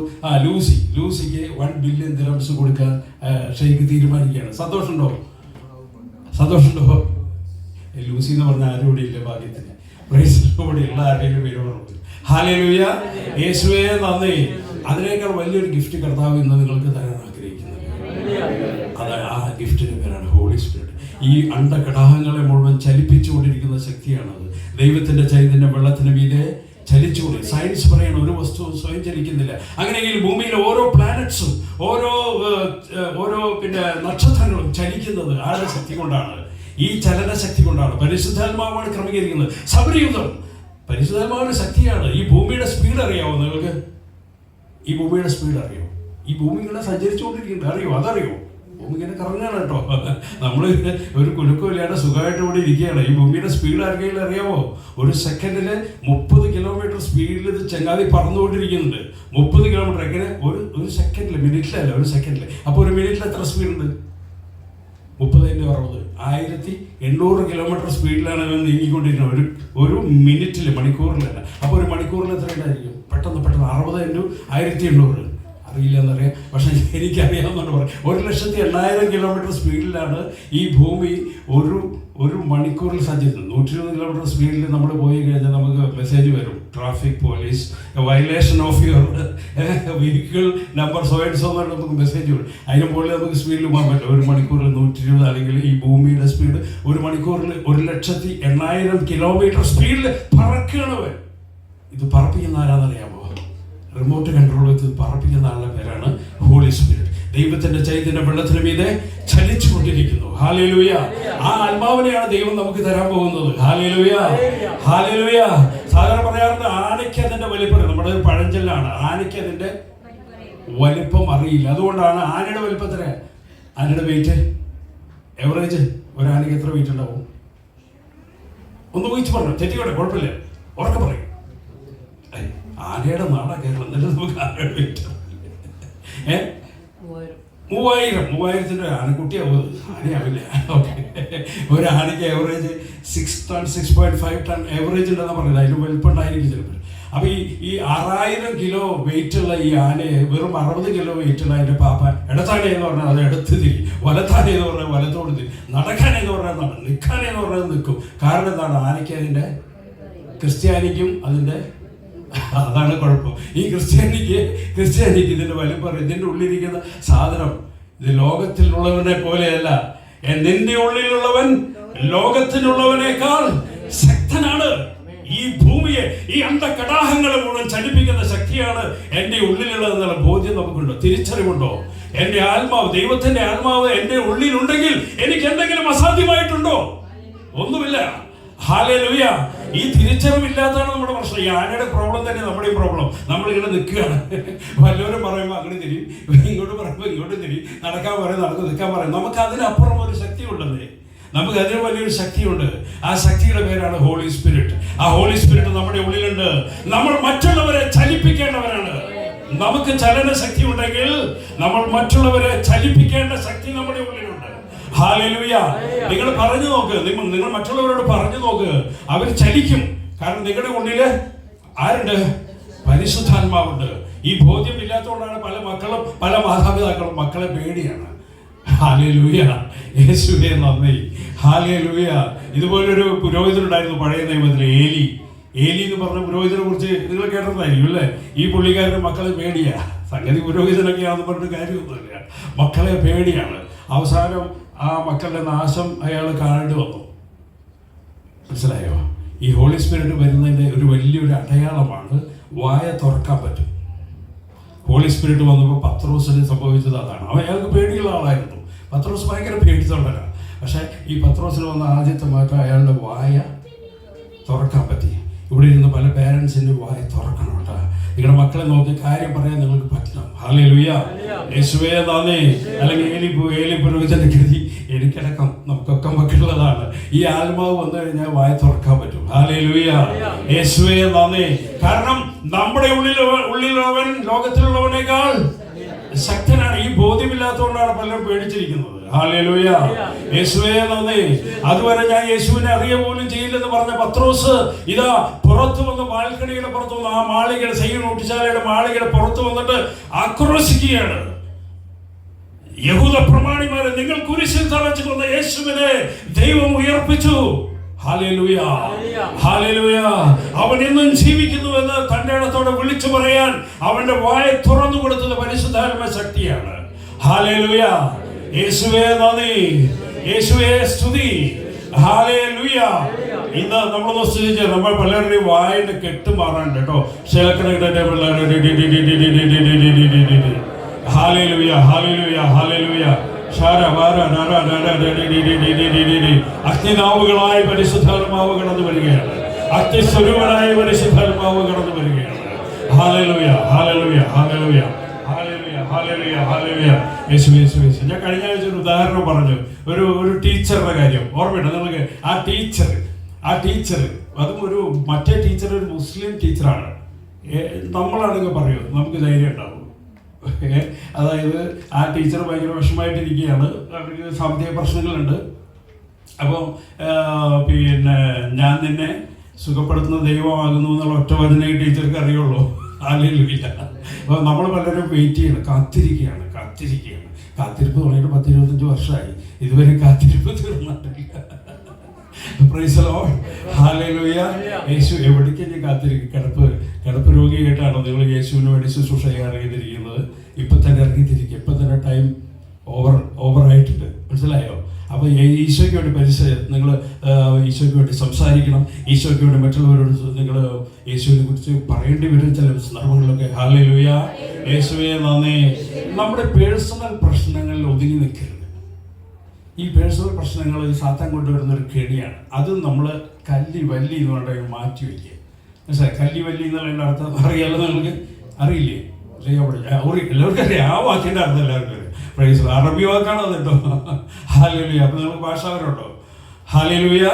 ലൂസിക്ക് 1 ബില്യൺ ദിറംസ് കൊടുക്കാൻ ഷെയ്ഖ് തീരുമാനിക്കുകയാണ്. സന്തോഷമുണ്ടോ? ലൂസി എന്ന് പറഞ്ഞാൽ ആരും ഇവിടെ ഇല്ല ഭാഗ്യത്തിന്. ഇവിടെ ആരുടെയും പേര് പറഞ്ഞു. ഹല്ലേലൂയ. യേശുവേ നന്ദി. അതിനേക്കാൾ വലിയൊരു ഗിഫ്റ്റ് കർത്താവ് ഇന്ന് നിങ്ങൾക്ക് തരാൻ ആഗ്രഹിക്കുന്നത്. ആ ഗിഫ്റ്റിന്റെ പേരാണ് ഹോളി സ്പിരിറ്റ്. ഈ അണ്ടകടാഹങ്ങളെ മുഴുവൻ ചലിപ്പിച്ചുകൊണ്ടിരിക്കുന്ന ശക്തിയാണത്. ദൈവത്തിന്റെ ചൈതന്യം വെള്ളത്തിന് മീതെ ചലിച്ചുകൊണ്ട്. സയൻസ് പറയുന്ന ഒരു വസ്തുവും സ്വയം ചലിക്കുന്നില്ല. അങ്ങനെയെങ്കിൽ ഭൂമിയിലെ ഓരോ പ്ലാനറ്റ്സും ഓരോ നക്ഷത്രങ്ങളും ചലിക്കുന്നത് ആരുടെ ശക്തി കൊണ്ടാണ്? ഈ ചലന ശക്തി കൊണ്ടാണ്. പരിശുദ്ധാത്മാവാണ് ക്രമീകരിക്കുന്നത്. സബരിയുദ്ധം പരിശുദ്ധാത്മാവിന്റെ ശക്തിയാണ്. ഈ ഭൂമിയുടെ സ്പീഡ് അറിയാവോ നിങ്ങൾക്ക്? ഈ ഭൂമിയുടെ സ്പീഡ് അറിയോ? ഈ ഭൂമി ഇങ്ങനെ സഞ്ചരിച്ചുകൊണ്ടിരിക്കുന്നുണ്ട്, അറിയോ? അതറിയോ? ഭൂമി ഇങ്ങനെ കറങ്ങാണ് കേട്ടോ. നമ്മൾ ഒരു കുലുക്കമില്ലാതെ സുഖമായിട്ട് ഇവിടെ ഇരിക്കുകയാണ്. ഈ ഭൂമിയുടെ സ്പീഡ് ആർക്കെങ്കിലും അറിയാമോ? ഒരു സെക്കൻഡിൽ 30 കിലോമീറ്റർ സ്പീഡിൽ ഇത് ചങ്ങാതി പറന്നുകൊണ്ടിരിക്കുന്നുണ്ട്. 30 കിലോമീറ്റർ എങ്ങനെ? ഒരു സെക്കൻഡിൽ, മിനിറ്റിലല്ല, ഒരു സെക്കൻഡിൽ. അപ്പോൾ ഒരു മിനിറ്റിൽ എത്ര സ്പീഡുണ്ട്? 30×60 1800 കിലോമീറ്റർ സ്പീഡിലാണ് അവൻ നീങ്ങിക്കൊണ്ടിരിക്കുന്നത്. ഒരു മിനിറ്റിൽ, മണിക്കൂറിലല്ല. അപ്പോൾ ഒരു മണിക്കൂറിൽ എത്ര ഉണ്ടായിരിക്കും? പെട്ടെന്ന് 60×1800 അറിയില്ല എന്നറിയാം. പക്ഷെ എനിക്കറിയാവുന്നതുകൊണ്ട് പറയാം. 1,08,000 കിലോമീറ്റർ സ്പീഡിലാണ് ഈ ഭൂമി ഒരു മണിക്കൂറിൽ സഞ്ചരിക്കുന്നത്. 120 കിലോമീറ്റർ സ്പീഡിൽ നമ്മൾ പോയി കഴിഞ്ഞാൽ നമുക്ക് മെസ്സേജ് വരും, traffic police, violation of your vehicle number so and so എന്ന് നമുക്ക് മെസ്സേജ് വരും. അതിന് മുകളിൽ നമുക്ക് സ്പീഡിൽ പോകാൻ പറ്റില്ല. ഒരു മണിക്കൂറിൽ 120, അല്ലെങ്കിൽ ഈ ഭൂമിയുടെ സ്പീഡ് ഒരു മണിക്കൂറിൽ 1,08,000 കിലോമീറ്റർ സ്പീഡിൽ പറക്കണവൻ. ഇത് പറപ്പിക്കുന്ന ആരാന്നറിയാമോ? റിമോട്ട് കൺട്രോൾ വെച്ച് പറപ്പിക്കുന്ന ആളുടെ പേരാണ് ഹോളി സ്പിരിറ്റ്. ദൈവത്തിന്റെ ചൈതന്യം വെള്ളത്തിന് മീതെ ചലിച്ചുകൊണ്ടിരിക്കുന്നു. ഹല്ലേലൂയ. ആ ആത്മാവിനെയാണ് ദൈവം നമുക്ക് തരാൻ പോകുന്നത്. ഹല്ലേലൂയ. സാധാരണ പറയാറുണ്ട് ആനയ്ക്ക് അതിന്റെ വലിപ്പം, നമ്മുടെ ഒരു പഴഞ്ചൊല്ലാണ്, ആനയ്ക്ക് അതിന്റെ വലിപ്പം അറിയില്ല. അതുകൊണ്ടാണ് ആനയുടെ വലിപ്പം എത്ര, ആനയുടെ വെയിറ്റ് എവറേജ് ഒരു ആനയ്ക്ക് എത്ര വെയിറ്റ് ഉണ്ടാവും? ഒന്ന് ഊഹിച്ച് പറഞ്ഞു, തെറ്റിക്കോട്ടെ, കുഴപ്പമില്ല, ഉറക്കെ പറയും. ആനയുടെ നാടാ കേരളം, എന്നിട്ട് നമുക്ക് ആനയുടെ വെയിറ്റ് 3000 ആനക്കുട്ടിയാവും, ആനയാവില്ല. ഓക്കെ, ഒരു ആനയ്ക്ക് ഏവറേജ് 6 ടൺ 6.5 ടൺ ഏവറേജ് ഉണ്ടെന്ന് പറഞ്ഞത്, അതിന് വലിപ്പമുണ്ടായിരിക്കും ചിലപ്പോൾ. അപ്പൊ ഈ 6000 കിലോ വെയിറ്റ് ഉള്ള ഈ ആനയെ വെറും 60 കിലോ വെയിറ്റ് ഉള്ള അതിന്റെ പാപ്പാൻ ഇടത്താണേ എന്ന് പറഞ്ഞാൽ അത് എടുത്ത് തിരി, വലത്താണേ എന്ന് പറഞ്ഞാൽ വലത്തോട് തിരി, നടക്കാനേ എന്ന് പറഞ്ഞാൽ നടക്കും, നിൽക്കാനേ എന്ന് പറഞ്ഞാൽ നിൽക്കും. കാരണം എന്താണ്? ആനയ്ക്ക് അതിന്റെ, ക്രിസ്ത്യാനിക്കും അതിന്റെ, അതാണ് കുഴപ്പം. ഈ ക്രിസ്ത്യാനിക്ക് ഇതിന്റെ വലിപ്പം, ഇതിന്റെ ഉള്ളിലിരിക്കുന്ന സാധനം ഇത് ലോകത്തിലുള്ളവനെ പോലെയല്ല. നിന്റെ ഉള്ളിലുള്ളവൻ ലോകത്തിലുള്ളവനേക്കാൾ ശക്തനാണ്. ഈ ഭൂമിയെ, ഈ അന്ധകടാഹങ്ങളെ മുഴുവൻ ചലിപ്പിക്കുന്ന ശക്തിയാണ് എന്റെ ഉള്ളിലുള്ളതെന്നുള്ള ബോധ്യം നമുക്കുണ്ടോ? തിരിച്ചറിവുണ്ടോ? എന്റെ ആത്മാവ്, ദൈവത്തിന്റെ ആത്മാവ് എന്റെ ഉള്ളിലുണ്ടെങ്കിൽ എനിക്ക് എന്തെങ്കിലും അസാധ്യമായിട്ടുണ്ടോ? ഒന്നുമില്ല. ഹല്ലേലൂയ. ഈ തിരിച്ചറിവില്ലാത്തതാണ് നമ്മുടെ പ്രശ്നം. ഈ ആനയുടെ പ്രോബ്ലം തന്നെ നമ്മുടെ പ്രോബ്ലം. നമ്മളിങ്ങനെ നിൽക്കുകയാണ്, വല്ലവരും പറയുമ്പോൾ അങ്ങോട്ട് തിരി, ഇങ്ങോട്ട് പറയുമ്പോൾ ഇങ്ങോട്ട് തിരി, നടക്കാൻ പറയും, നിൽക്കാൻ പറയും. നമുക്ക് അതിനപ്പുറം ഒരു ശക്തി ഉണ്ടെന്നേ, നമുക്ക് അതിന് വലിയൊരു ശക്തിയുണ്ട്. ആ ശക്തിയുടെ പേരാണ് ഹോളി സ്പിരിറ്റ്. ആ ഹോളി സ്പിരിറ്റ് നമ്മുടെ ഉള്ളിലുണ്ട്. നമ്മൾ മറ്റുള്ളവരെ ചലിപ്പിക്കേണ്ടവരാണ്. നമുക്ക് ചലന ശക്തി ഉണ്ടെങ്കിൽ നമ്മൾ മറ്റുള്ളവരെ ചലിപ്പിക്കേണ്ട ശക്തി നമ്മുടെ ഉള്ളിലുണ്ട്. ഹല്ലേലൂയ. നിങ്ങൾ പറഞ്ഞു നോക്ക്, നിങ്ങൾ മറ്റുള്ളവരോട് പറഞ്ഞു നോക്ക്, അവർ ചലിക്കും. കാരണം നിങ്ങളുടെ ഉള്ളില് ആരുണ്ട്? പരിശുദ്ധാത്മാവുണ്ട്. ഈ ബോധ്യം ഇല്ലാത്തതുകൊണ്ടാണ് പല മക്കളും, പല മാതാപിതാക്കളും മക്കളെ പേടിയാണ്. ഹല്ലേലൂയ. യേശുവേ നന്ദി. ഹല്ലേലൂയ. ഇതുപോലൊരു പുരോഹിതനുണ്ടായിരുന്നു പഴയ നിയമത്തിൽ, ഏലി എന്ന് പറഞ്ഞ പുരോഹിതനെ കുറിച്ച് നിങ്ങൾ കേട്ടിട്ടുണ്ടായിരിക്കും അല്ലേ? ഈ പുള്ളിക്കാരുടെ മക്കളെ പേടിയാ. സംഗതി പുരോഹിതനൊക്കെയാണെന്ന് പറഞ്ഞിട്ട് കാര്യമൊന്നുമില്ല, മക്കളെ പേടിയാണ്. അവസാനം ആ മക്കളുടെ നാശം അയാൾ കാണേണ്ടി വന്നു. മനസ്സിലായോ? ഈ ഹോളി സ്പിരിറ്റ് വരുന്നതിൻ്റെ ഒരു വലിയൊരു അടയാളമാണ് വായ തുറക്കാൻ പറ്റും. ഹോളി സ്പിരിറ്റ് വന്നപ്പോൾ പത്രോസിന് സംഭവിച്ചത് അതാണ്. അയാൾക്ക് പേടിയുള്ള ആളായിരുന്നു. പത്രോസ് ഭയങ്കര പേടിത്തോണ്ടല്ല. പക്ഷെ ഈ പത്രോസിന് വന്ന ആദ്യത്തെ മാറ്റം അയാളുടെ വായ തുറക്കാൻ പറ്റി. ഇവിടെ ഇരുന്ന് പല പേരൻസിൻ്റെ വായ തുറക്കണം കേട്ടോ. നിങ്ങളുടെ മക്കളെ നോക്കി കാര്യം പറയാൻ നിങ്ങൾക്ക് പറ്റണം. ഹല്ലേലൂയ. യേശുവേ നന്ദി. അല്ലെങ്കിൽ ഏലി പുരോഹിതന്റെ ഗതി എനിക്കടക്കം, നമുക്കൊക്കെ മക്കളുള്ളതാണ്. ഈ ആത്മാവ് വന്നു കഴിഞ്ഞാൽ വായ തുറക്കാൻ പറ്റും. ഹല്ലേലൂയ. യേശുവേ നന്ദി. കാരണം നമ്മുടെ ഉള്ളിലുള്ളവൻ ലോകത്തിലുള്ളവനേക്കാൾ ശക്തനാണ്. ഈ ബോധ്യമില്ലാത്തതുകൊണ്ടാണ് പലരും പേടിച്ചിരിക്കുന്നത്. ഹല്ലേലൂയ. യേശുവേ നന്ദി. അതുവരെ ഞാൻ യേശുവിനെ അറിയ പോലും ചെയ്യില്ലെന്ന് പറഞ്ഞ പത്രോസ് ഇതാ പുറത്തു വന്ന് ബാൽക്കണിയുടെ പുറത്തു വന്ന് ആ മാളികയുടെ, സൈൻ ഊട്ടിശാലയുടെ മാളികയുടെ പുറത്തു വന്നിട്ട് ആക്രോശിക്കുകയാണ്. യഹൂദ പ്രമാണിമാരെ, നിങ്ങൾ കുരിശിൽ തറച്ചു കൊന്ന യേശുവിനെ ദൈവം ഉയർപ്പിച്ചു. ഹല്ലേലൂയ. ഹല്ലേലൂയ. അവൻ ഇന്നും ജീവിക്കുന്നുവെന്ന് തന്റെ ഇടത്തോടെ വിളിച്ചു പറയാൻ അവന്റെ വായ തുറന്നു കൊടുത്തത് പരിശുദ്ധാത്മ ശക്തിയാണ്. ഹല്ലേലൂയ. യേശുവേ നന്ദി. യേശുവേ സ്തുതി. ഹല്ലേലൂയ. ഇന്ന് നമ്മളൊന്ന് സ്തുതിച്ച്, നമ്മൾ പലരുടെയും വായന്റെ കെട്ട് മാറാണ്ട് കേട്ടോ. ഹല്ലേലൂയ. ഹല്ലേലൂയ. ഹല്ലേലൂയ. അഗ്നിനാവുകളായ പരിശുദ്ധാത്മാവ് കടന്നു വരികയാണ്. അഗ്നിസ്വരൂപനായ പരിശുദ്ധാത്മാവ് കടന്നു വരികയാണ്. Hallelujah. Hallelujah. Hallelujah. Hallelujah. Hallelujah. Hallelujah. യേശുവേ യേശുവേ. ഞാൻ കഴിഞ്ഞ ആഴ്ച ഒരു ഉദാഹരണം പറഞ്ഞു, ഒരു ടീച്ചറുടെ കാര്യം ഓർമ്മയുണ്ട് നിങ്ങൾക്ക്? ആ ടീച്ചർ അതും മറ്റേ ടീച്ചർ ഒരു മുസ്ലിം ടീച്ചറാണ്. നമ്മളാണെങ്കിൽ പറയൂ, നമുക്ക് ധൈര്യം ഉണ്ടാവും. അതായത് ആ ടീച്ചർ ഭയങ്കര വിഷമമായിട്ടിരിക്കുകയാണ്, അവർക്ക് സാമ്പത്തിക പ്രശ്നങ്ങളുണ്ട്. അപ്പം പിന്നെ ഞാൻ നിന്നെ സുഖപ്പെടുത്തുന്ന ദൈവമാകുന്നു എന്നുള്ള ഒറ്റ വചനേ ടീച്ചർക്ക് അറിയുള്ളൂ. ഹല്ലേലൂയ. അപ്പോൾ നമ്മൾ പലരും വെയിറ്റ് ചെയ്യണം, കാത്തിരിക്കുകയാണ്. കാത്തിരിപ്പ് തുടങ്ങിയിട്ട് 10-25 വർഷമായി, ഇതുവരെ കാത്തിരിപ്പ് തീർന്നിട്ടില്ല. Price the Lord. ഹല്ലേലൂയ. യേശു എവിടേക്ക് ഇനി കാത്തിരിക്കും? കിടപ്പ് രോഗിയായിട്ടാണോ നിങ്ങൾ യേശുവിന് വേണ്ടി ശുശ്രൂഷ ചെയ്യാൻ ഇറങ്ങിത്തിരിക്കുന്നത്? ഇപ്പം തന്നെ ഇറങ്ങിത്തിരിക്കും. ഇപ്പം തന്നെ ടൈം ഓവറായിട്ടുണ്ട്. മനസ്സിലായോ? അപ്പോൾ ഈശോയ്ക്ക് വേണ്ടി നിങ്ങൾ ഈശോയ്ക്ക് വേണ്ടി സംസാരിക്കണം. ഈശോയ്ക്ക് വേണ്ടി മറ്റുള്ളവരോട് നിങ്ങൾ യേശുവിനെ കുറിച്ച് പറയേണ്ടി വരും ചില സന്ദർഭങ്ങളിലൊക്കെ. ഹല്ലേലൂയ. യേശുവേ നന്ദി. നമ്മുടെ പേഴ്സണൽ പ്രശ്നങ്ങളിൽ ഒതുങ്ങി നിൽക്കരുത്. ഈ പേഴ്സണൽ പ്രശ്നങ്ങൾ സാത്താൻ കൊണ്ടുവരുന്ന ഒരു കെണിയാണ്. അത് നമ്മൾ വല്ലി എന്ന് പറഞ്ഞാൽ മാറ്റി വയ്ക്കുക. മനസ്സിലായി? കല്ലി വല്ലി എന്നുള്ളതിൻ്റെ അർത്ഥം അറിയാലോ നിങ്ങൾക്ക്? അറിയില്ലേ? എല്ലാവർക്കും അറിയാം. ആ വാക്കിൻ്റെ അർത്ഥം എല്ലാവർക്കും അറിയാം. പ്രൈസ് അറബി വാക്കാണ് അത് കേട്ടോ. ഹല്ലേലൂയ. അപ്പൊ നിങ്ങൾക്ക് ഭാഷാവരുണ്ടോ? ഹല്ലേലൂയ.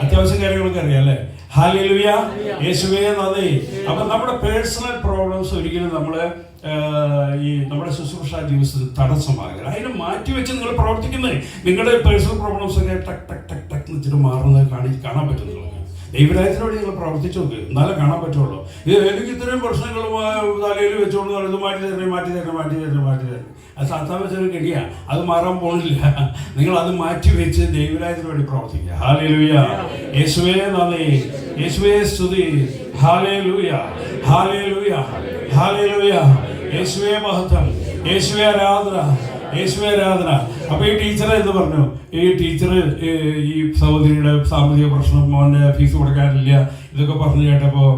അത്യാവശ്യം കാര്യങ്ങളൊക്കെ അറിയാം അല്ലേ? ഹല്ലേലൂയ. യേശുവേ നന്ദി. അപ്പൊ നമ്മുടെ പേഴ്സണൽ പ്രോബ്ലംസ് ഒരിക്കലും ഈ നമ്മുടെ ശുശ്രൂഷ ജീവിതത്തിൽ തടസ്സമാകരുത്. അതിനെ മാറ്റിവെച്ച് നിങ്ങൾ പ്രവർത്തിക്കുന്നത് നിങ്ങളുടെ പേഴ്സണൽ പ്രോബ്ലംസ് ഒക്കെ ടക്ക് ടക്ക് ടക്ക് ടക്ക് വെച്ചിട്ട് മാറുന്നത് കാണാൻ പറ്റും. നിങ്ങൾക്ക് ദൈവരാജ്യത്തിനോട് നിങ്ങൾ പ്രവർത്തിച്ചു നോക്ക്, എന്നാലേ കാണാൻ പറ്റുള്ളൂ. എനിക്ക് ഇത്രയും പ്രശ്നങ്ങൾ തലയിൽ വെച്ചുകൊണ്ട് ഇത് മാറ്റി തരണം. അത് സാത്താൻ വെച്ചൊരു ഗണിയാ, അത് മാറാൻ പോണില്ല. നിങ്ങൾ അത് മാറ്റി വെച്ച് ദൈവരാജ്യത്തിന് വേണ്ടി പ്രവർത്തിക്കുക. ഹല്ലേലൂയ. യേശുവേ നന്ദി, യേശുവേ സ്തുതി. Hallelujah, hallelujah, hallelujah. യേശുവേ മഹത്വം, യേശുവേ ആരാധന, യേശുവേ ആരാധന. അപ്പൊ ഈ ടീച്ചർ എന്ന് പറഞ്ഞു, ഈ ടീച്ചർ ഈ സഹോദരിയുടെ സാമ്പത്തിക പ്രശ്നം, മോൻ്റെ ഫീസ് കൊടുക്കാനില്ല, ഇതൊക്കെ പറഞ്ഞു കേട്ടപ്പോൾ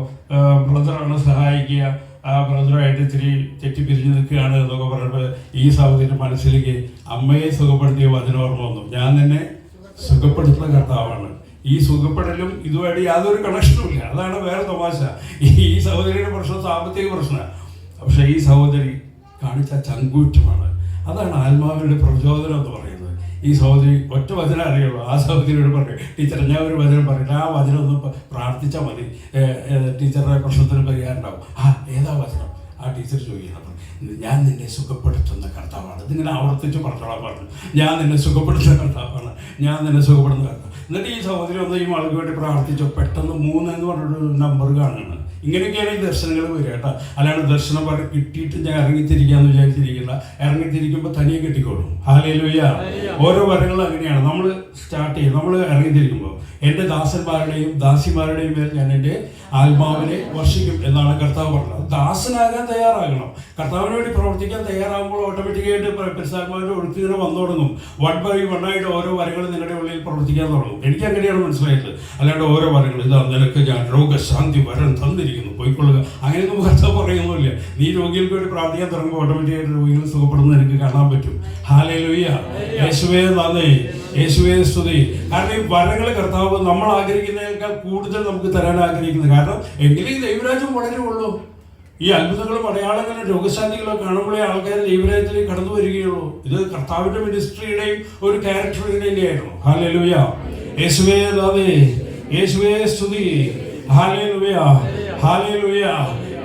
ബ്രദറാണ് സഹായിക്കുക, ആ ബ്രദറായിട്ട് ഇത്തിരി തെറ്റിപ്പിരിഞ്ഞ് നിൽക്കുകയാണ് എന്നൊക്കെ പറഞ്ഞപ്പോൾ ഈ സഹോദരിയുടെ മനസ്സിലേക്ക് അമ്മയെ സുഖപ്പെടുത്തിയ വചനം ഓർമ്മ വന്നു. ഞാൻ നിന്നെ സുഖപ്പെടുത്തുന്ന കർത്താവാണ്. ഈ സുഖപ്പെടലും ഇതുമായിട്ട് യാതൊരു കണക്ഷനും ഇല്ല. അതാണ് വേറെ തമാശ. ഈ സഹോദരിയുടെ പ്രശ്നം സാമ്പത്തിക പ്രശ്നമാണ്. പക്ഷെ ഈ സഹോദരി കാണിച്ച ചങ്കൂറ്റമാണ്. അതാണ് ആത്മാവിൻ്റെ പ്രചോദനം എന്ന് പറയുന്നത്. ഈ സഹോദരി ഒറ്റ വചനം അറിയുള്ളൂ. ആ സഹോദരിയോട് പറയും, ടീച്ചർ ഞാൻ ഒരു വചനം പറയില്ല, ആ വചനം ഒന്ന് പ്രാർത്ഥിച്ചാൽ മതി, ടീച്ചറുടെ പ്രശ്നത്തിന് പരിഹാരം ഉണ്ടാവും. ഏതാ വചനം? ആ ടീച്ചർ ചോദിക്കണം. ഞാൻ നിന്നെ സുഖപ്പെടുത്തുന്ന കർത്താവാണ്. ഇതിങ്ങനെ ആവർത്തിച്ച് പറഞ്ഞോളാൻ പറഞ്ഞു. ഞാൻ നിന്നെ സുഖപ്പെടുത്തുന്ന കർത്താവാണ്, ഞാൻ നിന്നെ സുഖപ്പെടുത്തുന്ന കർത്താവ്. എന്നിട്ട് ഈ സഹോദരി ഒന്ന് ഈ ആൾക്ക് വേണ്ടി പ്രാർത്ഥിച്ചു. പെട്ടെന്ന് 3 എന്ന് പറഞ്ഞൊരു നമ്പർ കാണുകയാണ്. ഇങ്ങനെയൊക്കെയാണ് ഈ ദർശനങ്ങൾ വരിക കേട്ടോ. അല്ലാണ്ട് ദർശനം പറഞ്ഞ് കിട്ടിയിട്ട് ഞാൻ ഇറങ്ങിത്തിരിക്കാന്ന് വിചാരിച്ചിരിക്കില്ല. ഇറങ്ങിത്തിരിക്കുമ്പോൾ തനിയെ കിട്ടിക്കോളും. ഹല്ലേലൂയ. ഓരോ വരങ്ങളും അങ്ങനെയാണ്. നമ്മൾ സ്റ്റാർട്ട് ചെയ്യും, നമ്മൾ ഇറങ്ങിത്തിരിക്കുമ്പോൾ എൻ്റെ ദാസന്മാരുടെയും ദാസിമാരുടെയും മേൽ ഞാൻ എൻ്റെ ആത്മാവിനെ വർഷിക്കും എന്നാണ് കർത്താവ് പറഞ്ഞത്. ദാസനാകാൻ തയ്യാറാകണം. കർത്താവിന് വേണ്ടി പ്രവർത്തിക്കാൻ തയ്യാറാകുമ്പോൾ ഓട്ടോമാറ്റിക്കായിട്ട് പരിശുദ്ധാത്മാവിൻ്റെ ഒഴുക്ക് ഇങ്ങനെ വന്നു തുടങ്ങും. 1 by 1 ആയിട്ട് ഓരോ വരങ്ങളും നിങ്ങളുടെ ഉള്ളിൽ പ്രവർത്തിക്കാൻ തുടങ്ങും. എനിക്ക് അങ്ങനെയാണ് മനസ്സിലായത്. അല്ലാണ്ട് ഓരോ വരങ്ങൾ ഇതാ നിനക്ക് ഞാൻ രോഗശാന്തി വരം തന്നിരിക്കുന്നു, പോയിക്കൊള്ളുക, അങ്ങനെയൊന്നും കർത്താവ് പറയുന്നില്ല. നീ രോഗികൾക്ക് വേണ്ടി പ്രാർത്ഥിക്കാൻ തുടങ്ങുമ്പോൾ ഓട്ടോമാറ്റിക്കായിട്ട് രോഗികൾ സുഖപ്പെടുന്നത് എനിക്ക് കാണാൻ പറ്റും. ഹല്ലേലൂയ. യേശുവേ നന്ദി, യേശുവേ സ്തുതി. കാരണം ഈ വരങ്ങൾ കർത്താവ് നമ്മൾ ആഗ്രഹിക്കുന്നതിനേക്കാൾ കൂടുതൽ നമുക്ക് തരാൻ ആഗ്രഹിക്കുന്നത്. കാരണം എങ്കിലും ഈ ദൈവരാജ്യം വളരുള്ളൂ. ഈ അത്ഭുതങ്ങളും അടയാളങ്ങളും രോഗശാന്തികളോ കാണുമ്പോഴേ ആൾക്കാർ ദൈവരാജ്യത്തിലേക്ക് കടന്നു വരികയുള്ളൂ. ഇത് കർത്താവിന്റെ മിനിസ്ട്രിയുടെയും ഒരു ക്യാരക്ടർ തന്നെയായിരുന്നു. ഹല്ലേലൂയ. യേശുവേ നന്ദി, യേശുവേ സ്തുതി. Hallelujah, hallelujah.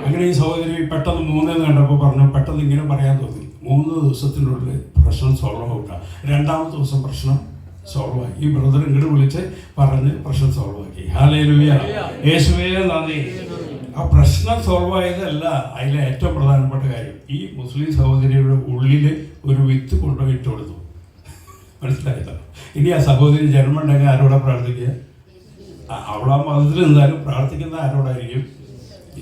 അങ്ങനെ ഈ സഹോദരി പെട്ടെന്ന് 3 എന്ന് കണ്ടപ്പോൾ പറഞ്ഞു, പെട്ടെന്ന് ഇങ്ങനെ പറയാൻ തോന്നി, 3 ദിവസത്തിനുള്ളിൽ പ്രശ്നം സോൾവ് ആവുക. 2ാമത്തെ ദിവസം പ്രശ്നം സോൾവ് ആയി. ഈ ബ്രദർ ഇങ്ങോട്ട് വിളിച്ച് പറഞ്ഞ് പ്രശ്നം സോൾവ് ആക്കി. ഹല്ലേലൂയ. യേശുവേ നന്ദി. ആ പ്രശ്നം സോൾവ് ആയതല്ല അതിലെ ഏറ്റവും പ്രധാനപ്പെട്ട കാര്യം. ഈ മുസ്ലിം സഹോദരിയുടെ ഉള്ളിൽ ഒരു വിത്ത് കൊണ്ടുപോയി ഇട്ട് കൊടുത്തു. മനസ്സിലായല്ലോ? ഇനി ആ സഹോദരി ജന്മം ഉണ്ടെങ്കിൽ ആരോടാ പ്രാർത്ഥിക്കുക? അവളാ മതത്തിൽ നിന്നാലും പ്രാർത്ഥിക്കുന്ന ആരോടായിരിക്കും?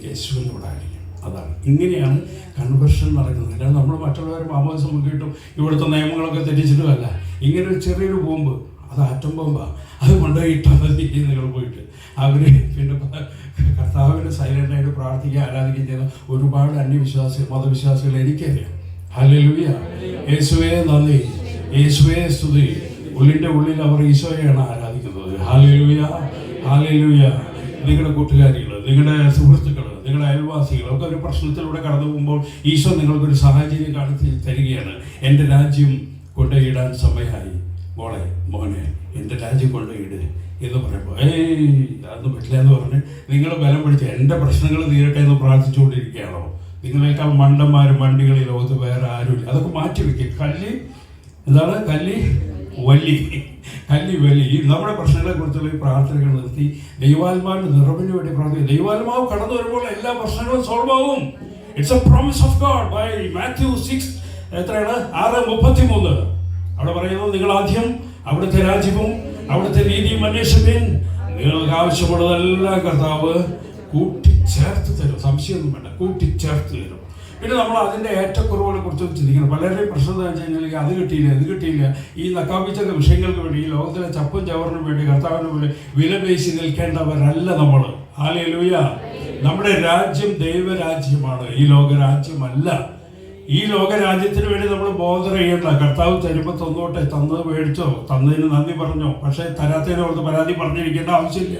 യേശുവിനോടായിരിക്കും. അതാണ്. ഇങ്ങനെയാണ് കൺവെർഷൻ നടക്കുന്നത്. അല്ലാതെ നമ്മൾ മറ്റുള്ളവർ മാമോദിസം മുക്കിയിട്ടും ഇവിടുത്തെ നിയമങ്ങളൊക്കെ തെറ്റിച്ചിട്ടുമല്ല. ഇങ്ങനെ ഒരു ചെറിയൊരു ബോംബ്, അത് ആറ്റം ബോംബാണ്, അത് കൊണ്ടുപോയി ഇട്ടാൽ മതി നിങ്ങൾ പോയിട്ട്. അവർ പിന്നെ കർത്താവിനെ സൈലൻ്റായിട്ട് പ്രാർത്ഥിക്കുക ആരാധിക്കുകയും ചെയ്യുന്ന ഒരുപാട് അന്യവിശ്വാസികൾ മതവിശ്വാസികൾ എനിക്കറിയാം. ഹല്ലേലൂയ. യേശുവേ നന്ദി, യേശുവേ സ്തുതി. ഉള്ളിൻ്റെ ഉള്ളിൽ അവർ ഈശോയെയാണ് ആരാധിക്കുന്നത്. Hallelujah, hallelujah. നിങ്ങളുടെ കൂട്ടുകാരികൾ, നിങ്ങളുടെ സുഹൃത്തുക്കൾ, നിങ്ങളുടെ അയൽവാസികൾ ഒക്കെ ഒരു പ്രശ്നത്തിലൂടെ കടന്നു പോകുമ്പോൾ ഈശോ നിങ്ങൾക്കൊരു സാഹചര്യം കാണിച്ച് തരികയാണ്. എൻ്റെ രാജ്യം കൊണ്ടുപോയിടാൻ സമയമായി, മോളെ മോനെ എൻ്റെ രാജ്യം കൊണ്ടുപോയിട് എന്ന് പറയുമ്പോൾ അതൊന്നും പറ്റില്ല എന്ന് പറഞ്ഞ് നിങ്ങൾ ബലം പിടിച്ച് എൻ്റെ പ്രശ്നങ്ങൾ തീരട്ടെ എന്ന് പ്രാർത്ഥിച്ചുകൊണ്ടിരിക്കുകയാണോ? നിങ്ങളെക്കാൾ മണ്ടന്മാരും വണ്ടികൾ ഈ ലോകത്ത് വേറെ ആരുമില്ല. അതൊക്കെ മാറ്റിവെക്കും. കല്ലി വലി നമ്മുടെ പ്രശ്നങ്ങളെ കുറിച്ചുള്ള ഈ പ്രാർത്ഥനകൾ നിർത്തി ദൈവാത്മാവിന്റെ നിറവിന് വേണ്ടി പ്രാർത്ഥിക്കും. ദൈവാത്മാവ് കടന്നു വരുമ്പോൾ എല്ലാ പ്രശ്നങ്ങളും സോൾവ് ആവും. It's a promise of God by Matthew 6 എത്രയാണ് 6:33. അവിടെ പറയുന്നത്, നിങ്ങൾ ആദ്യം അവിടുത്തെ രാജ്യവും അവിടുത്തെ നീതിയും അന്വേഷിപ്പിൻ, നിങ്ങൾക്ക് ആവശ്യമുള്ളതെല്ലാം കർത്താവ് കൂട്ടിച്ചേർത്ത് തരും. സംശയമൊന്നും വേണ്ട, കൂട്ടിച്ചേർത്ത് തരും. പിന്നെ നമ്മൾ അതിൻ്റെ ഏറ്റക്കുറവുകളെ കുറിച്ച് ചിന്തിക്കണം. പലരുടെയും പ്രശ്നം എന്താ വെച്ച് കഴിഞ്ഞാൽ അത് കിട്ടിയില്ല, ഇത് കിട്ടിയില്ല. ഈ നക്കാപ്പിച്ച വിഷയങ്ങൾക്ക് വേണ്ടി, ഈ ലോകത്തിലെ ചപ്പും ചവറിനും വേണ്ടി കർത്താവിന് വേണ്ടി വിലപേശി നിൽക്കേണ്ടവരല്ല നമ്മൾ. ഹല്ലേലൂയ. നമ്മുടെ രാജ്യം ദൈവരാജ്യമാണ്, ഈ ലോകരാജ്യമല്ല. ഈ ലോകരാജ്യത്തിന് വേണ്ടി നമ്മൾ ബോധർ ചെയ്യണ്ട. കർത്താവ് തരുമ്പോൾ തന്നോട്ടെ, തന്നത് മേടിച്ചോ, തന്നതിന് നന്ദി പറഞ്ഞോ. പക്ഷേ തരാത്തതിനെ ഓർത്ത് പരാതി പറഞ്ഞിരിക്കേണ്ട ആവശ്യമില്ല.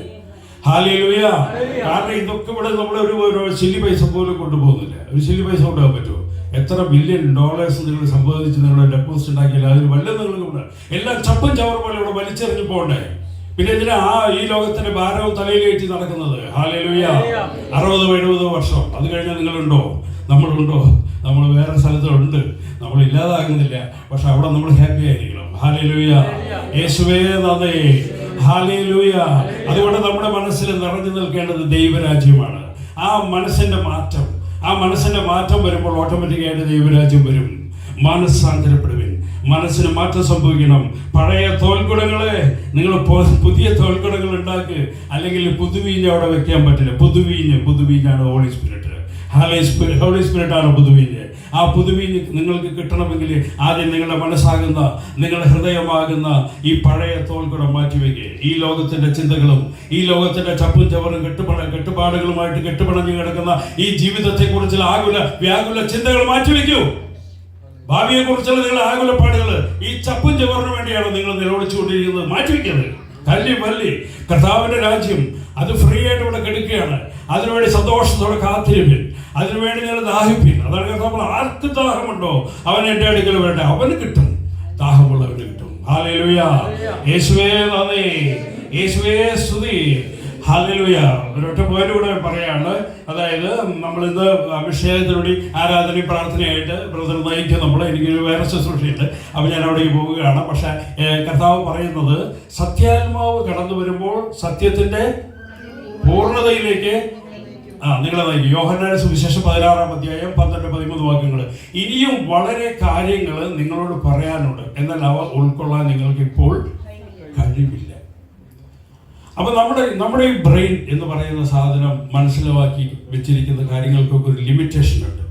ഹല്ലേലൂയ. കാരണം ഇതൊക്കെ ഇവിടെ നമ്മളൊരു ശില്ലി പൈസ പോലും കൊണ്ടുപോകുന്നില്ല. ഒരു ശില്ലി പൈസ കൊണ്ടുപോകാൻ പറ്റുമോ? എത്ര $1 ബില്യൺ നിങ്ങൾ സമ്പാദിച്ച് നിങ്ങളുടെ ഡെപ്പോസിറ്റ് ഉണ്ടാക്കിയാൽ അതിന് വല്ലതും നിങ്ങൾക്ക് എല്ലാം ചപ്പും ചവർ പോലെ ഇവിടെ വലിച്ചെറിഞ്ഞു പോകണ്ടേ? പിന്നെ എന്തിനാ ഈ ലോകത്തിന്റെ ഭാരവും തലയിൽ കയറ്റി നടക്കുന്നത്? ഹല്ലേലൂയ. 60-70 വർഷം അത് കഴിഞ്ഞാൽ നിങ്ങളുണ്ടോ? നമ്മളുണ്ടോ? നമ്മൾ വേറെ സ്ഥലത്തുണ്ട്, നമ്മൾ ഇല്ലാതാകുന്നില്ല. പക്ഷെ അവിടെ നമ്മൾ ഹാപ്പി ആയിരിക്കണം. ഹല്ലേലൂയ. യേശുവേ നന്ദി. ഹല്ലേലൂയ. അതുകൊണ്ട് നമ്മുടെ മനസ്സിൽ നിറഞ്ഞു നിൽക്കേണ്ടത് ദൈവരാജ്യമാണ്. ആ മനസ്സിന്റെ മാറ്റം വരുമ്പോൾ ഓട്ടോമാറ്റിക്കായിട്ട് ദൈവരാജ്യം വരും. മനസ്സാന്തരപ്പെടുവിൻ. മനസ്സിന് മാറ്റം സംഭവിക്കണം. പഴയ തോൽക്കുടങ്ങളെ നിങ്ങൾ പുതിയ തോൽക്കുടങ്ങൾ ഉണ്ടാക്ക്. അല്ലെങ്കിൽ പുതുവീഞ്ഞ് അവിടെ വെക്കാൻ പറ്റില്ല. പുതുവീഞ്ഞാണ് ഹോളി സ്പിരിറ്റ്. ഹോളി സ്പിരിറ്റ് ആണ് പുതുവീഞ്ഞ്. ആ പുതുവീഞ്ഞ് നിങ്ങൾക്ക് കിട്ടണമെങ്കിൽ ആദ്യം നിങ്ങളുടെ മനസ്സാകുന്ന, നിങ്ങളുടെ ഹൃദയമാകുന്ന ഈ പഴയ തോൽക്കുടം മാറ്റിവെക്കുക. ഈ ലോകത്തിന്റെ ചിന്തകളും ഈ ലോകത്തിന്റെ ചപ്പും ചവറും കെട്ടുപാടുകളുമായിട്ട് കെട്ടുപണഞ്ഞു കിടക്കുന്ന ഈ ജീവിതത്തെ കുറിച്ചുള്ള വ്യാകുല ചിന്തകൾ മാറ്റിവെക്കൂ. ഭാവിയെ കുറിച്ചുള്ള നിങ്ങളുടെ ആകുലപ്പാടുകൾ ഈ ചപ്പും ചവറിന് വേണ്ടിയാണ് നിങ്ങൾ നിലവിളിച്ചുകൊണ്ടിരിക്കുന്നത്. മാറ്റിവെക്കുന്നത്. തല്ലി കർത്താവിന്റെ രാജ്യം അത് ഫ്രീ ആയിട്ട് ഇവിടെ കിടക്കുകയാണ്. അതിനുവേണ്ടി സന്തോഷത്തോടെ കാത്തിരിപ്പിൻ. അതിനുവേണ്ടി നിങ്ങൾ ദാഹിപ്പിൻ. അതാണ് കർത്താവ്. ആർക്ക് ദാഹമുണ്ടോ അവൻ എൻ്റെ അടുക്കൽ വേണ്ട, അവന് കിട്ടും. ദാഹമുള്ളവന് കിട്ടും. ഹല്ലേലൂയ. യേശുവേ നന്ദി. യേശുവേ സ്തുതി. ഹല്ലേലൂയ. ഒരൊറ്റ പോയിന്റ് കൂടെ പറയാണ്. അതായത് നമ്മളിന്ന് അഭിഷേകത്തിലൂടെ ആരാധനയും പ്രാർത്ഥനയായിട്ട് ബ്രദർ നയിക്കും. എനിക്കൊരു വേറെ ശുശ്രൂഷയുണ്ട്, അപ്പോൾ ഞാൻ അവിടേക്ക് പോവുകയാണ്. പക്ഷെ കർത്താവ് പറയുന്നത് സത്യാത്മാവ് കടന്നു വരുമ്പോൾ സത്യത്തിന്റെ പൂർണ്ണതയിലേക്ക് നിങ്ങളെ നയിക്കും. യോഹന്നാന്റെ സുവിശേഷം 16-ാം അധ്യായം 12-13 വാക്യങ്ങൾ. ഇനിയും വളരെ കാര്യങ്ങൾ നിങ്ങളോട് പറയാനുണ്ട്, എന്നാൽ അവ ഉൾക്കൊള്ളാൻ നിങ്ങൾക്ക് ഇപ്പോൾ കഴിവില്ല. അപ്പൊ നമ്മുടെ ഈ ബ്രെയിൻ എന്ന് പറയുന്ന സാധനം മനസ്സിലാക്കി വെച്ചിരിക്കുന്ന കാര്യങ്ങൾക്കൊക്കെ ഒരു ലിമിറ്റേഷൻ ഉണ്ട്.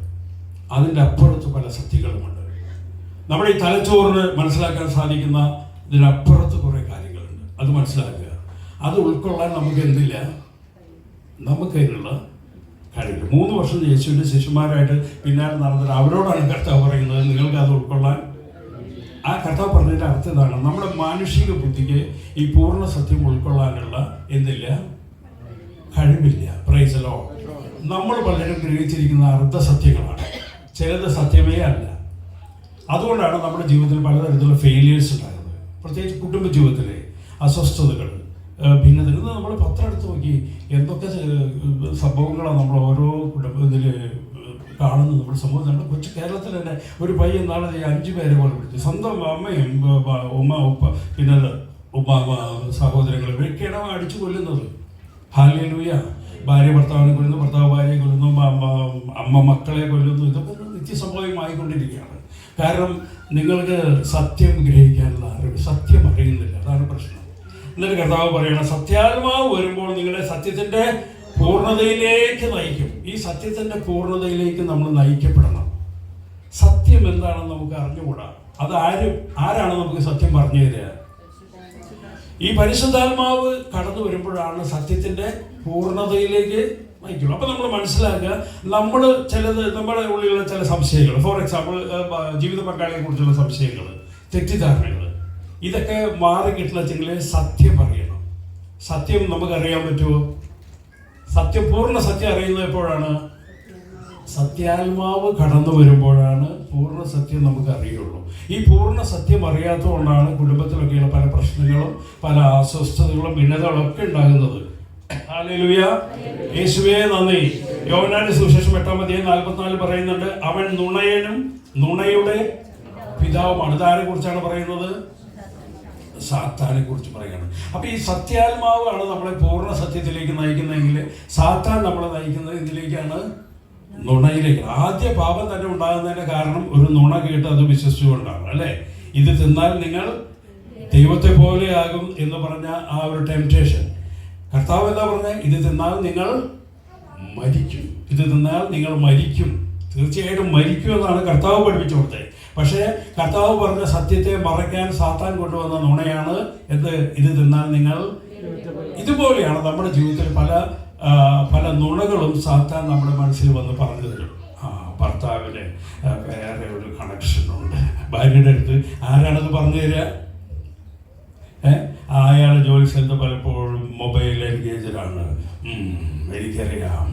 അതിൻ്റെ അപ്പുറത്ത് പല സത്യങ്ങളുമുണ്ട്. നമ്മുടെ ഈ തലച്ചോറിന് മനസ്സിലാക്കാൻ സാധിക്കുന്ന ഇതിനപ്പുറത്ത് കുറേ കാര്യങ്ങളുണ്ട്. അത് മനസ്സിലാക്കുക. അത് ഉൾക്കൊള്ളാൻ നമുക്ക് എന്തില്ല, നമുക്കതിനുള്ള കഴിയില്ല. 3 വർഷം യേശുവിൻ്റെ ശിഷ്യന്മാരായിട്ട് പിന്നാലെ നടന്നിട്ട് അവരോടാണ് കർത്താവ് പറയുന്നത് നിങ്ങൾക്ക് അത് ഉൾക്കൊള്ളാൻ. ആ കർത്താവ് പറഞ്ഞതിൻ്റെ അർത്ഥം ഇതാണ്. നമ്മുടെ മാനുഷിക ബുദ്ധിക്ക് ഈ പൂർണ്ണ സത്യം ഉൾക്കൊള്ളാനുള്ള എന്തില്ല, കഴിവില്ല. Price the Lord. നമ്മൾ പലരും ഗ്രഹിച്ചിരിക്കുന്ന അർദ്ധസത്യങ്ങളാണ്, ചിലത് സത്യമേ അല്ല. അതുകൊണ്ടാണ് നമ്മുടെ ജീവിതത്തിൽ പലതരത്തിലുള്ള ഫെയിലിയേഴ്സ് ഉണ്ടാകുന്നത്. പ്രത്യേകിച്ച് കുടുംബ ജീവിതത്തിലെ അസ്വസ്ഥതകൾ, ഭിന്നതകൾ. നമ്മൾ പത്രം എടുത്ത് നോക്കി എന്തൊക്കെ സംഭവങ്ങളാണ് നമ്മൾ ഓരോ ഇതിൽ കാണുന്നത്. നമ്മുടെ സമൂഹം, നമ്മുടെ കൊച്ചു കേരളത്തിൽ തന്നെ ഒരു പയ്യൻ നാളെ 5 പേരെ പോലെ വിളിച്ചു. സ്വന്തം അമ്മയും ഉപ്പ പിന്നെ സഹോദരങ്ങൾ ഇവരൊക്കെയാണ് അടിച്ചു കൊല്ലുന്നത്. ഹല്ലേലൂയ. ഭാര്യ ഭർത്താവിനെ കൊല്ലുന്നു, ഭർത്താവ് ഭാര്യയെ കൊല്ലുന്നു, അമ്മ മക്കളെ കൊല്ലുന്നു. ഇതൊക്കെ നിത്യസംഭവമായിക്കൊണ്ടിരിക്കുകയാണ്. കാരണം നിങ്ങൾക്ക് സത്യം ഗ്രഹിക്കാനുള്ള അറിവ്, സത്യം അറിയുന്നില്ല. അതാണ് പ്രശ്നം. എന്നിട്ട് കർത്താവ് പറയണം സത്യാത്മാവ് വരുമ്പോൾ നിങ്ങളെ സത്യത്തിന്റെ പൂർണ്ണതയിലേക്ക് നയിക്കും. ഈ സത്യത്തിന്റെ പൂർണ്ണതയിലേക്ക് നമ്മൾ നയിക്കപ്പെടണം. സത്യം എന്താണെന്ന് നമുക്ക് അറിഞ്ഞുകൂടാ. അത് ആരാണ് നമുക്ക് സത്യം പറഞ്ഞു തരിക? ഈ പരിശുദ്ധാത്മാവ് കടന്നു വരുമ്പോഴാണ് സത്യത്തിന്റെ പൂർണ്ണതയിലേക്ക് നയിക്കുള്ളൂ. അപ്പൊ നമ്മൾ മനസ്സിലാക്കുക, നമ്മുടെ ഉള്ളിലുള്ള ചില സംശയങ്ങൾ, ഫോർ എക്സാമ്പിൾ ജീവിത പങ്കാളിയെ കുറിച്ചുള്ള സംശയങ്ങൾ, തെറ്റിദ്ധാരണകൾ, ഇതൊക്കെ മാറി കിട്ടണമെങ്കിൽ സത്യം അറിയണം. സത്യം നമുക്കറിയാൻ പറ്റുമോ? സത്യം, പൂർണ്ണ സത്യം അറിയുന്നത് എപ്പോഴാണ്? സത്യാത്മാവ് കടന്നു വരുമ്പോഴാണ് പൂർണ്ണ സത്യം നമുക്ക് അറിയുള്ളൂ. ഈ പൂർണ്ണ സത്യം അറിയാത്തതുകൊണ്ടാണ് കുടുംബത്തിലൊക്കെയുള്ള പല പ്രശ്നങ്ങളും പല അസ്വസ്ഥതകളും ഭിന്നതകളും ഒക്കെ ഉണ്ടാകുന്നത്. ഹല്ലേലൂയ. യേശുവേ നന്ദി. യോഹന്നാന്റെ സുവിശേഷം 8-44 പറയുന്നുണ്ട്, അവൻ നുണയനും നുണയുടെ പിതാവുമാണ്. ഇതാരെ കുറിച്ചാണ് പറയുന്നത്? സാത്താനെ കുറിച്ച് പറയുകയാണ്. അപ്പൊ ഈ സത്യാത്മാവാണ് നമ്മളെ പൂർണ്ണ സത്യത്തിലേക്ക് നയിക്കുന്നതെങ്കിൽ സാത്താൻ നമ്മളെ നയിക്കുന്നത് ഇതിലേക്കാണ്, നുണയിലേക്ക്. ആദ്യ പാപം തന്നെ ഉണ്ടാകുന്നതിന്റെ കാരണം ഒരു നുണ കേട്ട് അത് വിശ്വസിച്ചുകൊണ്ടാണ്, അല്ലെ? ഇത് തിന്നാൽ നിങ്ങൾ ദൈവത്തെ പോലെയാകും എന്ന് പറഞ്ഞ ആ ഒരു ടെംപ്റ്റേഷൻ. കർത്താവ് എന്താ പറഞ്ഞത്? ഇത് തിന്നാൽ നിങ്ങൾ മരിക്കും. ഇത് തിന്നാൽ നിങ്ങൾ മരിക്കും. തീർച്ചയായിട്ടും മരിക്കും എന്നാണ് കർത്താവ് പഠിപ്പിച്ചു കൊടുത്തത്. പക്ഷേ കർത്താവ് പറഞ്ഞ സത്യത്തെ മറയ്ക്കാൻ സാത്താൻ കൊണ്ടുവന്ന നുണയാണ് ഇത് തിന്നാൽ നിങ്ങൾ. ഇതുപോലെയാണ് നമ്മുടെ ജീവിതത്തിൽ പല നുണകളും സാത്താൻ നമ്മുടെ മനസ്സിൽ വന്ന് പറഞ്ഞു തരും. ഭർത്താവിന് വേറെ ഒരു കണക്ഷൻ ഉണ്ട്. ഭാര്യയുടെ അടുത്ത് ആരാണത് പറഞ്ഞു തരിക? അയാൾ ജോലി സ്ഥലത്ത് പലപ്പോഴും മൊബൈൽ എൻഗേജഡാണ്. എനിക്കറിയാം,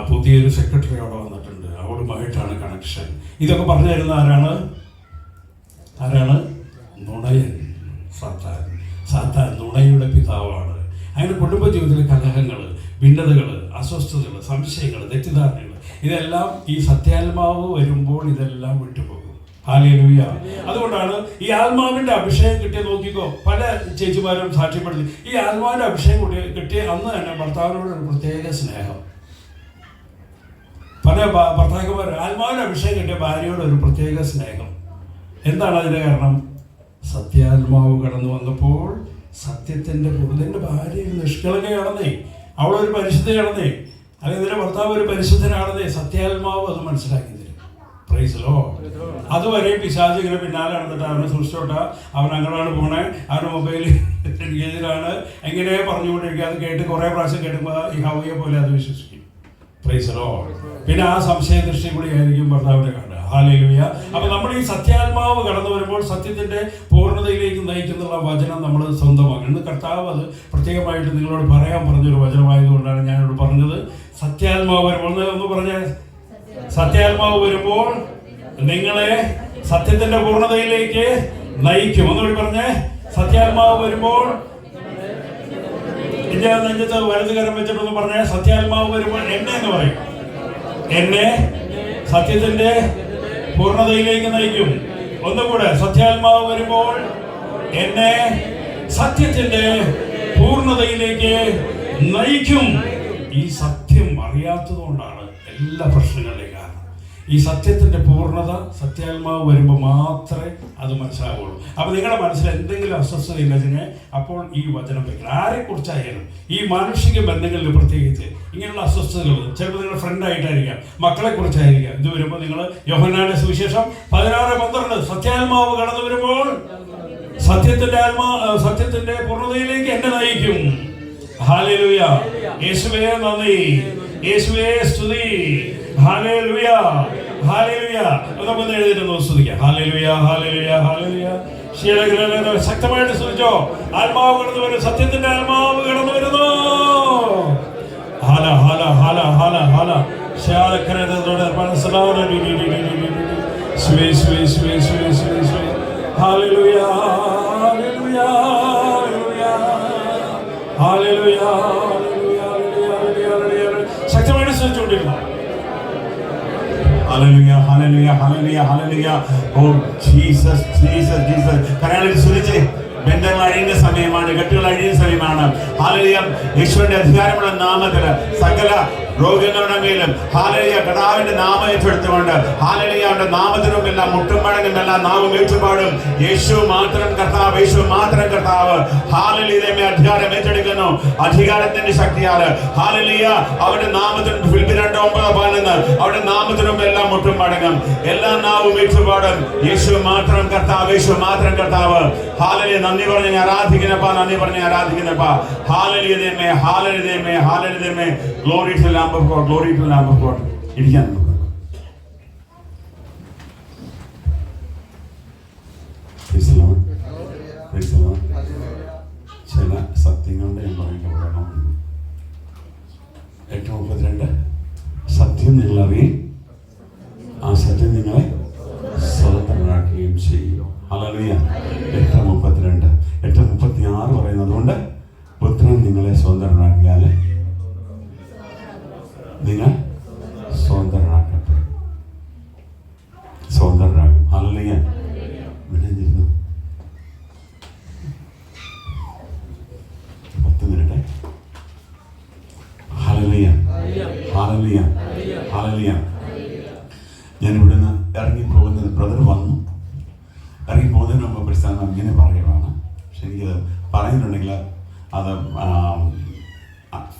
പുതിയൊരു സെക്രട്ടറി അവിടെ വന്നിട്ടുണ്ട്, അവളുമായിട്ടാണ് കണക്ഷൻ. ഇതൊക്കെ പറഞ്ഞു തരുന്ന ആരാണ്? നുണയൻ, സാത്താൻ നുണയുടെ പിതാവാണ്. അങ്ങനെ കുടുംബജീവിതത്തിലെ കലഹങ്ങൾ, ഭിന്നതകൾ, അസ്വസ്ഥതകൾ, സംശയങ്ങൾ, തെറ്റിദ്ധാരണകൾ, ഇതെല്ലാം ഈ സത്യാത്മാവ് വരുമ്പോൾ ഇതെല്ലാം വിട്ടുപോകും. ഹല്ലേലൂയ. അതുകൊണ്ടാണ് ഈ ആത്മാവിന്റെ അഭിഷേകം കിട്ടിയ, നോക്കിക്കോ, പല ചേച്ചിമാരും സാക്ഷ്യപ്പെടുത്തി, ഈ ആത്മാവിന്റെ അഭിഷേകം കിട്ടിയ അന്ന് തന്നെ ഭർത്താവിനോട് ഒരു പ്രത്യേക സ്നേഹം. പല ഭർത്താക്കന്മാർ ആത്മാവിന്റെ അഭിഷേകം കിട്ടിയ ഭാര്യയോട് ഒരു പ്രത്യേക സ്നേഹം. എന്താണ് അതിന്റെ കാരണം? സത്യാത്മാവ് കടന്നു വന്നപ്പോൾ സത്യത്തിന്റെ കൂടുതലിന്റെ ഭാര്യ നിഷ്കളങ്കയാണെന്നേ, അവളൊരു പരിശുദ്ധയാണെന്നേ, അല്ലെങ്കിൽ ഇതിന്റെ ഭർത്താവ് ഒരു പരിശുദ്ധനാണെന്നേ, സത്യാത്മാവ് അത് മനസ്സിലാക്കി തരും. Price the Lord. അതുവരെ പിശാച് ഇങ്ങനെ പിന്നാലെ നടന്നിട്ട് അവനെ സൃഷ്ടിച്ചോട്ട, അവൻ അങ്ങനെയാണ് പോണേ, അവൻ്റെ മൊബൈൽ എൻഗേജിലാണ്, എങ്ങനെ പറഞ്ഞുകൊണ്ടിരിക്കുക. അത് കേട്ട് കുറേ പ്രാവശ്യം കേട്ടുമ്പോൾ ഈ ഹവയെ പോലെ അത് വിശ്വസിക്കും. Price the Lord. പിന്നെ ആ സംശയ ദൃഷ്ടി കൂടി ആയിരിക്കും ഭർത്താവിനെ കാണുക. ഹല്ലേലൂയ. അപ്പൊ നമ്മൾ ഈ സത്യാത്മാവ് കടന്നു വരുമ്പോൾ സത്യത്തിന്റെ പൂർണ്ണതയിലേക്ക് നയിക്കുന്നുള്ള വചനം നമ്മൾ സ്വന്തമാക്കണം. ഇന്ന് കർത്താവ് അത് പ്രത്യേകമായിട്ട് നിങ്ങളോട് പറയാൻ പറഞ്ഞൊരു വചനമായതുകൊണ്ടാണ് ഞാനിവിടെ പറഞ്ഞത്. സത്യാത്മാവ് വരുമ്പോൾ ഒന്ന് പറഞ്ഞ, സത്യാത്മാവ് വരുമ്പോൾ നിങ്ങളെ സത്യത്തിന്റെ പൂർണ്ണതയിലേക്ക് നയിക്കും. ഒന്നുകൂടി പറഞ്ഞേ, സത്യാത്മാവ് വരുമ്പോൾ നെഞ്ചത്ത് വലത് കരം വെച്ചിട്ടൊന്ന് പറഞ്ഞേ, സത്യാത്മാവ് വരുമ്പോൾ എന്നെ എന്ന് പറയും. എന്നെ സത്യത്തിന്റെ പൂർണ്ണതയിലേക്ക് നയിക്കും. ഒന്നുകൂടെ, സത്യാത്മാവ് വരുമ്പോൾ എന്നെ സത്യത്തിന്റെ പൂർണ്ണതയിലേക്ക് നയിക്കും. ഈ സത്യം അറിയാത്തതുകൊണ്ടാണ് എല്ലാ പ്രശ്നങ്ങളുടെയും കാരണം. ഈ സത്യത്തിന്റെ പൂർണ്ണത സത്യാത്മാവ് വരുമ്പോൾ മാത്രമേ അത് മനസ്സിലാവുള്ളൂ. അപ്പൊ നിങ്ങളുടെ മനസ്സിൽ എന്തെങ്കിലും അസ്വസ്ഥത ഇല്ലെങ്കില് അപ്പോൾ ഈ വചനം വെക്കണം. ആരെക്കുറിച്ചായാലും ഈ മാനുഷിക ബന്ധങ്ങളിൽ പ്രത്യേകിച്ച് ഇങ്ങനെയുള്ള അസ്വസ്ഥതകൾ, ചിലപ്പോൾ നിങ്ങളുടെ ഫ്രണ്ടായിട്ടായിരിക്കാം, മക്കളെ കുറിച്ചായിരിക്കാം. ഇത് വരുമ്പോൾ നിങ്ങൾ യോഹന്നാന്റെ സുവിശേഷം 16:12 സത്യാത്മാവ് കടന്നു വരുമ്പോൾ സത്യത്തിന്റെ പൂർണ്ണതയിലേക്ക് എന്നെ നയിക്കും. ഹല്ലേലൂയ. യേശുവേ നന്ദി, യേശുവേ സ്തുതി. Hallelujah, hallelujah. നമുക്കൊന്ന് എഴുതിയിട്ട് സ്തുതിക്കാം. Hallelujah, hallelujah, hallelujah. ശക്തമായിട്ട് സ്തുതിച്ചോ. ആത്മാവ് കടന്നു വരും, സത്യത്തിന്റെ ആത്മാവ് കടന്നു വരുന്നു. ഹല ഹല ഹല ഹല ഹല ശാലക്കരത്തോടെ ഹല്ലേലൂയ, ഹല്ലേലൂയ, ഹല്ലേലൂയ, ഹല്ലേലൂയ. ശക്തമായിട്ട് സ്തുതിച്ചുകൊണ്ടിരുന്നു. Hallelujah, hallelujah, hallelujah, hallelujah. Oh Jesus, Jesus, Jesus. കരങ്ങളിൽ സ്തുതിച്ച് ബന്ധങ്ങൾ അഴിയുന്ന സമയമാണ്, കെട്ടുകൾ അഴിയുന്ന സമയമാണ്. ഹല്ലേലൂയ. യേശുവിന്റെ അധികാരമുള്ള നാമത്തിൽ സകല രോഗങ്ങളുടെ മേലും ഹല്ലേലൂയ കർത്താവിന്റെ നാമം ഏറ്റെടുത്തുകൊണ്ട് ഹല്ലേലൂയ അവന്റെ നാമത്തിനും എല്ലാം മുട്ടും മടങ്ങും എല്ലാം നാവും ഏറ്റുപാടും. യേശു മാത്രം കർത്താവ്, യേശു മാത്രം കർത്താവ്. ഹല്ലേലൂയ. അധികാരം ഏറ്റെടുക്കുന്നു അധികാരത്തിന്റെ ശക്തിയാൽ. ഹല്ലേലൂയ. അവന്റെ നാമത്തിന് ഫിലിപ്പിയർ 2:9-11 അവന്റെ നാമത്തിനും എല്ലാം മുട്ടും മടങ്ങും, എല്ലാ നാവും ഏറ്റുപാടും. യേശു മാത്രം കർത്താവ്, യേശു മാത്രം കർത്താവ്. ഹല്ലേലൂയ. നന്ദി പറഞ്ഞ് ആരാധിക്കുന്നപ്പാ, നന്ദി പറഞ്ഞ് ആരാധിക്കുന്നപ്പാ. ഹല്ലേലൂയ ദൈവമേ, ഹല്ലേലൂയ ദൈവമേ, ഹല്ലേലൂയ ദൈവമേ. Glory to the Lamb of God, glory to the Lamb of God. ഇരിക്കാൻ നമുക്ക്. Praise the Lord. Praise the Lord. ചില സത്യങ്ങളുടെ ഞാൻ പറയണം. 8:32 സത്യം നിങ്ങൾ അറിയും, ആ സത്യം നിങ്ങളെ സ്വതന്ത്രരാക്കുകയും ചെയ്യും. ഹല്ലേലൂയ. 8:32 8:36 പറയുന്നത് കൊണ്ട് പുത്രൻ നിങ്ങളെ സ്വതന്ത്രരാക്കിയാൽ നിങ്ങൾ സ്വതന്ത്രരാക്കപ്പെടും, സ്വതന്ത്രരാകും. ഹല്ലേലൂയ. വിളിച്ചിരുന്നു 10 മിനിറ്റ്. Hallelujah, hallelujah, hallelujah. ഞാൻ ഇവിടുന്ന് ഇറങ്ങിപ്പോകുന്നത് ബ്രദർ വന്നു. ഇറങ്ങിപ്പോകുന്നതിന് മുമ്പ് പ്രസ്ഥാനം ഇങ്ങനെ പറയുവാണ്. പക്ഷെ എനിക്കത് പറയുന്നുണ്ടെങ്കിൽ അത്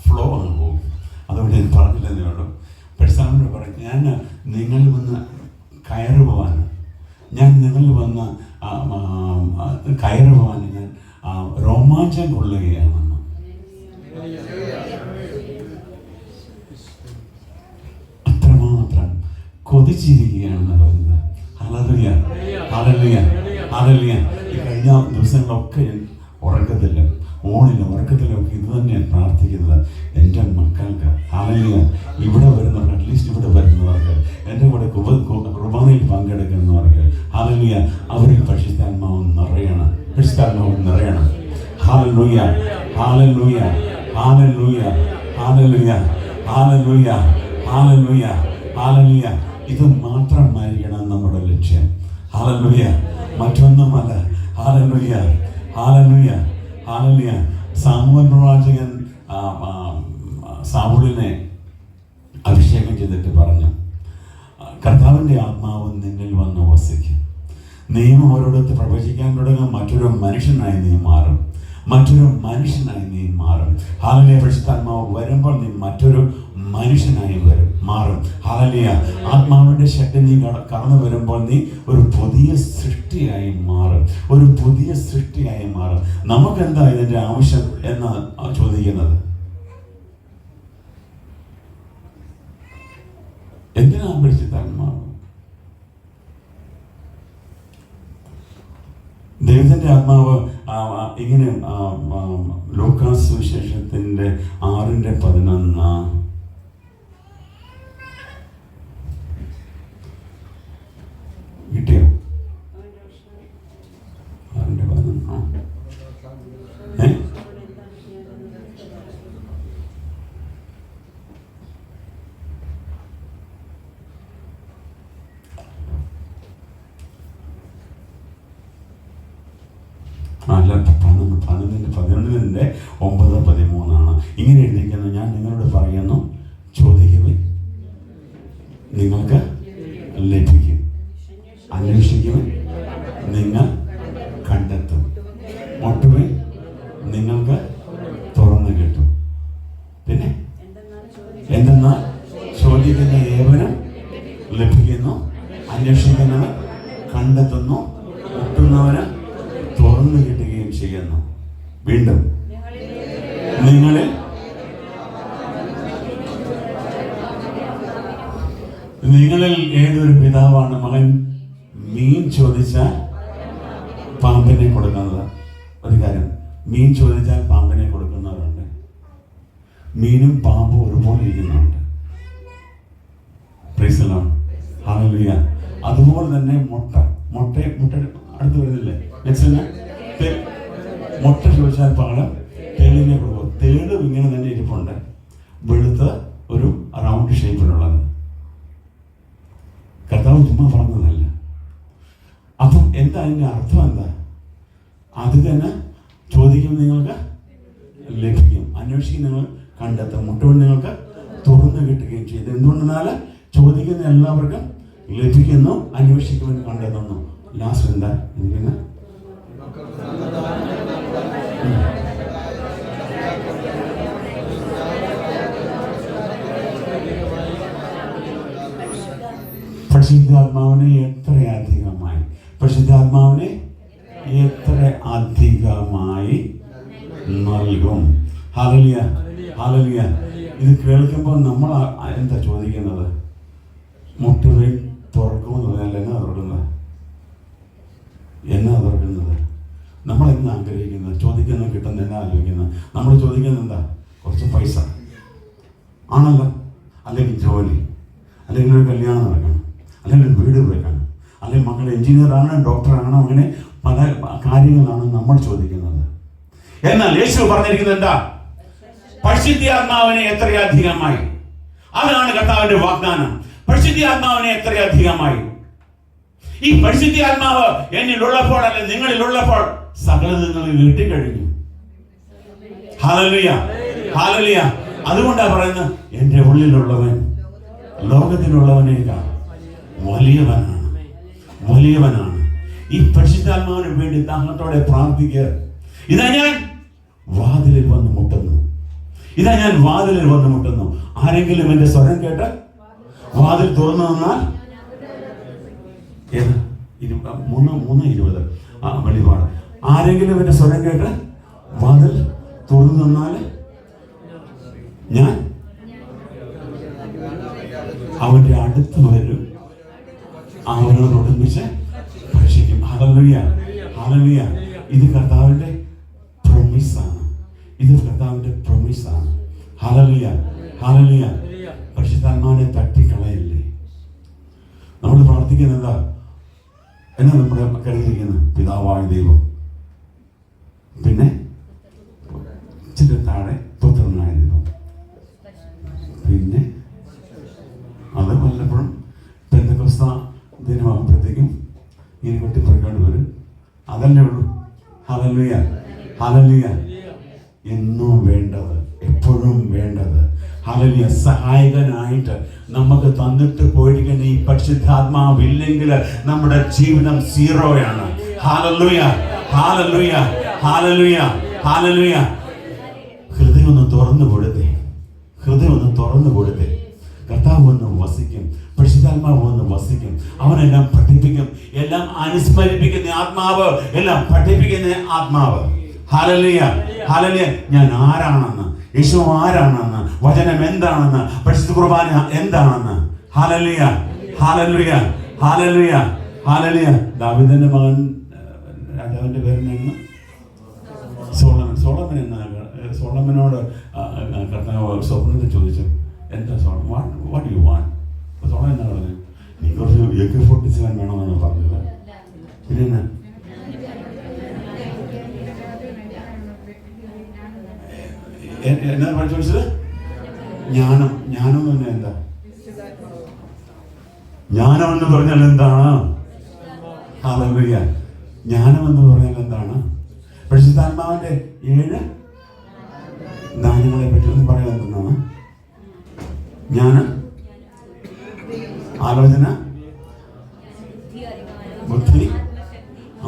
ഫ്ലോ അങ്ങ് പോകും. അതുകൊണ്ട് ഞാൻ പറഞ്ഞില്ലെന്നേ ഉള്ളൂ. പ്രസ്ഥാനോട് പറയും, ഞാൻ നിങ്ങളിൽ വന്ന് കയറുപോവാൻ, ഞാൻ നിങ്ങളിൽ വന്ന് കയറുപോവാൻ ഞാൻ രോമാഞ്ചം കൊള്ളുകയാണെന്ന്. അത്രമാത്രം കൊതിച്ചിരിക്കുകയാണെന്ന് പറയുന്നത്. Hallelujah, hallelujah, hallelujah. ഈ കഴിഞ്ഞ ദിവസങ്ങളൊക്കെ ഉറക്കത്തിലും ഊണിലും ഉറക്കത്തിലും ഒക്കെ ഇത് തന്നെയാണ് പ്രാർത്ഥിക്കുന്നത്. എൻ്റെ മക്കൾക്ക് ഹല്ലേലൂയ ഇവിടെ വരുന്നവർക്ക്, അറ്റ്ലീസ്റ്റ് ഇവിടെ വരുന്നവർക്ക്, എൻ്റെ കൂടെ കുർബാനയിൽ പങ്കെടുക്കുന്നവർക്ക് ഹല്ലേലൂയ അവരിൽ പരിശുദ്ധാത്മാവ് നിറയണം, പരിശുദ്ധാത്മാവ് നിറയണം. Hallelujah hallelujah hallelujah hallelujah hallelujah hallelujah hallelujah. ഇത് മാത്രമായിരിക്കണം നമ്മുടെ ലക്ഷ്യം. ഹല്ലേലൂയ, മറ്റൊന്നുമല്ല. Hallelujah hallelujah hallelujah. സാമുവേൽ പ്രവാചകൻ സാവൂളിനെ അഭിഷേകം ചെയ്തിട്ട് പറഞ്ഞു, കർത്താവിൻ്റെ ആത്മാവ് നിന്നിൽ വന്ന് വസിക്കും. നീയും ഒരിടത്ത് പ്രവചിക്കാൻ തുടങ്ങും, മറ്റൊരു മനുഷ്യനായി നീ മാറും, മറ്റൊരു മനുഷ്യനായി നീ മാറും. ഹല്ലേലൂയ. പരിശുദ്ധാത്മാവ് വരുമ്പോൾ നീ മറ്റൊരു മനുഷ്യനായി മാറും. ഹല്ലേലൂയ. ആത്മാവിന്റെ ശക്തി നീ കടന്നു വരുമ്പോൾ നീ ഒരു പുതിയ സൃഷ്ടിയായി മാറും, ഒരു പുതിയ സൃഷ്ടിയായി മാറും. നമുക്കെന്താ ഇതിന്റെ ആവശ്യം എന്നാണ് ചോദിക്കുന്നത്. എന്തിനാണ് പരിശുദ്ധാത്മാവ്? ദൈവത്തിന്റെ ആത്മാവ് ഇങ്ങനെ ലൂക്കാസ് സുവിശേഷത്തിന്റെ 6:11 കിട്ടിയോ? 6:11 11:9 ഇങ്ങനെ എഴുതിയിരിക്കുന്നു, ഞാൻ നിങ്ങളോട് പറയുന്നു, ചോദിക്കുവിൻ നിങ്ങൾക്ക് ലഭിക്കും, അന്വേഷിക്കുവിൻ നിങ്ങൾ കണ്ടെത്തും, മുട്ടുവിൻ നിങ്ങൾക്ക് തുറന്നു കിട്ടും. പിന്നെ എന്തെന്നാൽ ചോദിക്കുന്ന ഏവനും ലഭിക്കുന്നു, അന്വേഷിക്കുന്നവൻ കണ്ടെത്തുന്നു, മുട്ടുന്നവന് തുറന്നു കിട്ടുകയും ചെയ്യുന്നു. വീണ്ടും നിങ്ങളിൽ ഏതൊരു പിതാവാണ് മകൻ മീൻ ചോദിച്ചാൽ പാമ്പിനെ കൊടുക്കുന്നത്? ഒരു കാര്യം, മീൻ ചോദിച്ചാൽ പാമ്പിനെ കൊടുക്കുന്നവരുണ്ട്, മീനും പാമ്പും ഒരുപോലെ ഇരിക്കുന്നുണ്ട്. Price the Lord. ഹല്ലേലൂയ. അതുപോലെ തന്നെ മുട്ട അടുത്ത് വരുന്നില്ലേ? മുട്ട ചോദിച്ചാൽ പകരം തേളിനെ കൊടുക്കും. തേളും ഇങ്ങനെ തന്നെ ഇരിപ്പുണ്ട്, വെളുത്ത ഒരു റൗണ്ട് ഷേപ്പിലുള്ളത്. കർത്താവ് ചുമ്മാ പറഞ്ഞതല്ല. അപ്പം എന്താ അതിൻ്റെ അർത്ഥം? എന്താ? അത് തന്നെ ചോദിക്കും നിങ്ങൾക്ക് ലഭിക്കും, അന്വേഷിക്കും നിങ്ങൾ കണ്ടെത്തും, മുട്ടുകൊണ്ട് നിങ്ങൾക്ക് തുറന്നു കിട്ടുകയും ചെയ്തു. എന്തുകൊണ്ടെന്നാൽ ചോദിക്കുന്ന എല്ലാവർക്കും ലഭിക്കുന്നു, അന്വേഷിക്കുമെന്ന് കണ്ടെത്തുന്നു. ലാസ്റ്റ് എന്താ ഇരിക്കുന്നത്? പരിശുദ്ധാത്മാവിനെ എത്ര അധികമായി നൽകും. Hallelujah hallelujah. ഇത് കേൾക്കുമ്പോൾ നമ്മൾ എന്താ ചോദിക്കുന്നത്? മുട്ടുവിൻ തുറക്കുമെന്ന് പറഞ്ഞാൽ എന്നാ തുറക്കുന്നത്? നമ്മൾ എന്ന് ആഗ്രഹിക്കുന്നത്, ചോദിക്കുന്നത് കിട്ടുന്ന എന്നാ ആലോചിക്കുന്നത്? നമ്മൾ ചോദിക്കുന്നത് എന്താ? കുറച്ച് പൈസ ആണല്ലോ, അല്ലെങ്കിൽ ജോലി, അല്ലെങ്കിൽ ഒരു കല്യാണം നടക്കണം, അല്ലെങ്കിൽ ഒരു വീട് വെക്കണം, അല്ലെങ്കിൽ മക്കൾ എഞ്ചിനീയർ ആണോ ഡോക്ടറാണോ, അങ്ങനെ പല കാര്യങ്ങളാണ് നമ്മൾ ചോദിക്കുന്നത്. എന്നാൽ യേശു പറഞ്ഞിരിക്കുന്നത് എന്താ? പരിശുദ്ധാത്മാവിനെ എത്രയധികമായി. അതാണ് കർത്താവിന്റെ വാഗ്ദാനം. പരിശുദ്ധാത്മാവിനെ എത്രയധികമായി. ഈ പരിശുദ്ധാത്മാവ് എന്നിലുള്ളപ്പോൾ, അല്ലെ നിങ്ങളിലുള്ളപ്പോൾ, സകലത് നിങ്ങൾ കിട്ടിക്കഴിഞ്ഞു. Hallelujah hallelujah. അതുകൊണ്ടാ പറയുന്നത്, എൻ്റെ ഉള്ളിലുള്ളവൻ ലോകത്തിലുള്ളവനേക്കാൾ വലിയവനാണ്. ഈ പരിശുദ്ധാത്മാവിന് വേണ്ടി ദാഹത്തോടെ പ്രാർത്ഥിക്കുക. ഇതാ ഞാൻ വാതിലിൽ വന്ന് മുട്ടുന്നു. ആരെങ്കിലും എന്റെ സ്വരം കേട്ട് വാതിൽ തുറന്നു തന്നാൽ, 3:20 വെളിപാട്. ആരെങ്കിലും എന്റെ സ്വരം കേട്ട് വാതിൽ തുറന്നു തന്നാൽ ഞാൻ അവന്റെ അടുത്ത് വരും, അവനോട് ഒടുങ്ങിച്ച് ഭക്ഷിക്കും. Hallelujah hallelujah. ഇത് കർത്താവിന്റെ ഇത് കർത്താവിന്റെ പ്രൊമിസാണ്. Hallelujah, hallelujah. പരിശുദ്ധാത്മാവിനെ തട്ടിക്കളയല്ലേ. നമ്മൾ പ്രാർത്ഥിക്കുന്നത് എന്നാ നമ്മുടെ കരുതിയിരിക്കുന്നത്? പിതാവായ ദൈവം, പിന്നെ ഇച്ചിരി താഴെ പുത്രനായ ദൈവം, പിന്നെ അത് വല്ലപ്പോഴും പെന്തക്കോസ്ത ദിനമാകുമ്പോഴത്തേക്കും ഇനി വെട്ടിപ്പറക്കേണ്ടി വരും. അതല്ലേ ഉള്ളൂ. Hallelujah, hallelujah. എന്നും വേണ്ടത്, എപ്പോഴും വേണ്ടത് ഹല്ലേലൂയ സഹായകനായിട്ട് നമുക്ക് തന്നിട്ട് പോയിരിക്കുന്ന ഈ പരിശുദ്ധാത്മാവില്ലെങ്കിൽ നമ്മുടെ ജീവിതം സീറോയാണ്. Hallelujah, hallelujah, hallelujah, hallelujah. ഹൃദയം ഒന്ന് തുറന്നു കൊടുത്തേ, ഹൃദയം ഒന്ന് തുറന്നു കൊടുത്തേ. കർത്താവ് ഒന്ന് വസിക്കും, പരിശുദ്ധാത്മാവ് ഒന്ന് വസിക്കും. അവനെല്ലാം പഠിപ്പിക്കും, എല്ലാം അനുസ്മരിപ്പിക്കുന്ന ആത്മാവ്, എല്ലാം പഠിപ്പിക്കുന്ന ആത്മാവ്. Hallelujah, hallelujah. ഞാൻ ആരാണെന്ന്, യേശു ആരാണെന്ന്, വചനം എന്താണെന്ന്, പരിശുദ്ധ കുർബാന എന്താണെന്ന്. Hallelujah, hallelujah, hallelujah, hallelujah. ദാവീദിന്റെ മകൻ, രാജാവിന്റെ പേരെന്നാണ്? സോളമൻ. സോളമൻ സോളമനോട് കർത്താവ് സ്വപ്നത്തിൽ ചോദിച്ചു, എന്താ Solomon, what you want? Solomon എന്താ പറഞ്ഞത്? നീ കുറച്ച് AK-47 വേണമെന്നാണ് പറഞ്ഞത്. പിന്നെ എന്നാ ചോദിച്ചത്? ജ്ഞാനം. ജ്ഞാനം എന്ന് പറഞ്ഞാൽ എന്താ? ജ്ഞാനം എന്ന് പറഞ്ഞാൽ എന്താണ്? ഹല്ലേലൂയ. ജ്ഞാനം എന്ന് പറഞ്ഞാൽ എന്താണ്? പരിശുദ്ധാത്മാവിന്റെ 7 ദാനങ്ങളെ പറ്റി ഒന്ന് പറയാൻ എന്താണ്? ജ്ഞാനം, ആലോചന, ബുദ്ധി,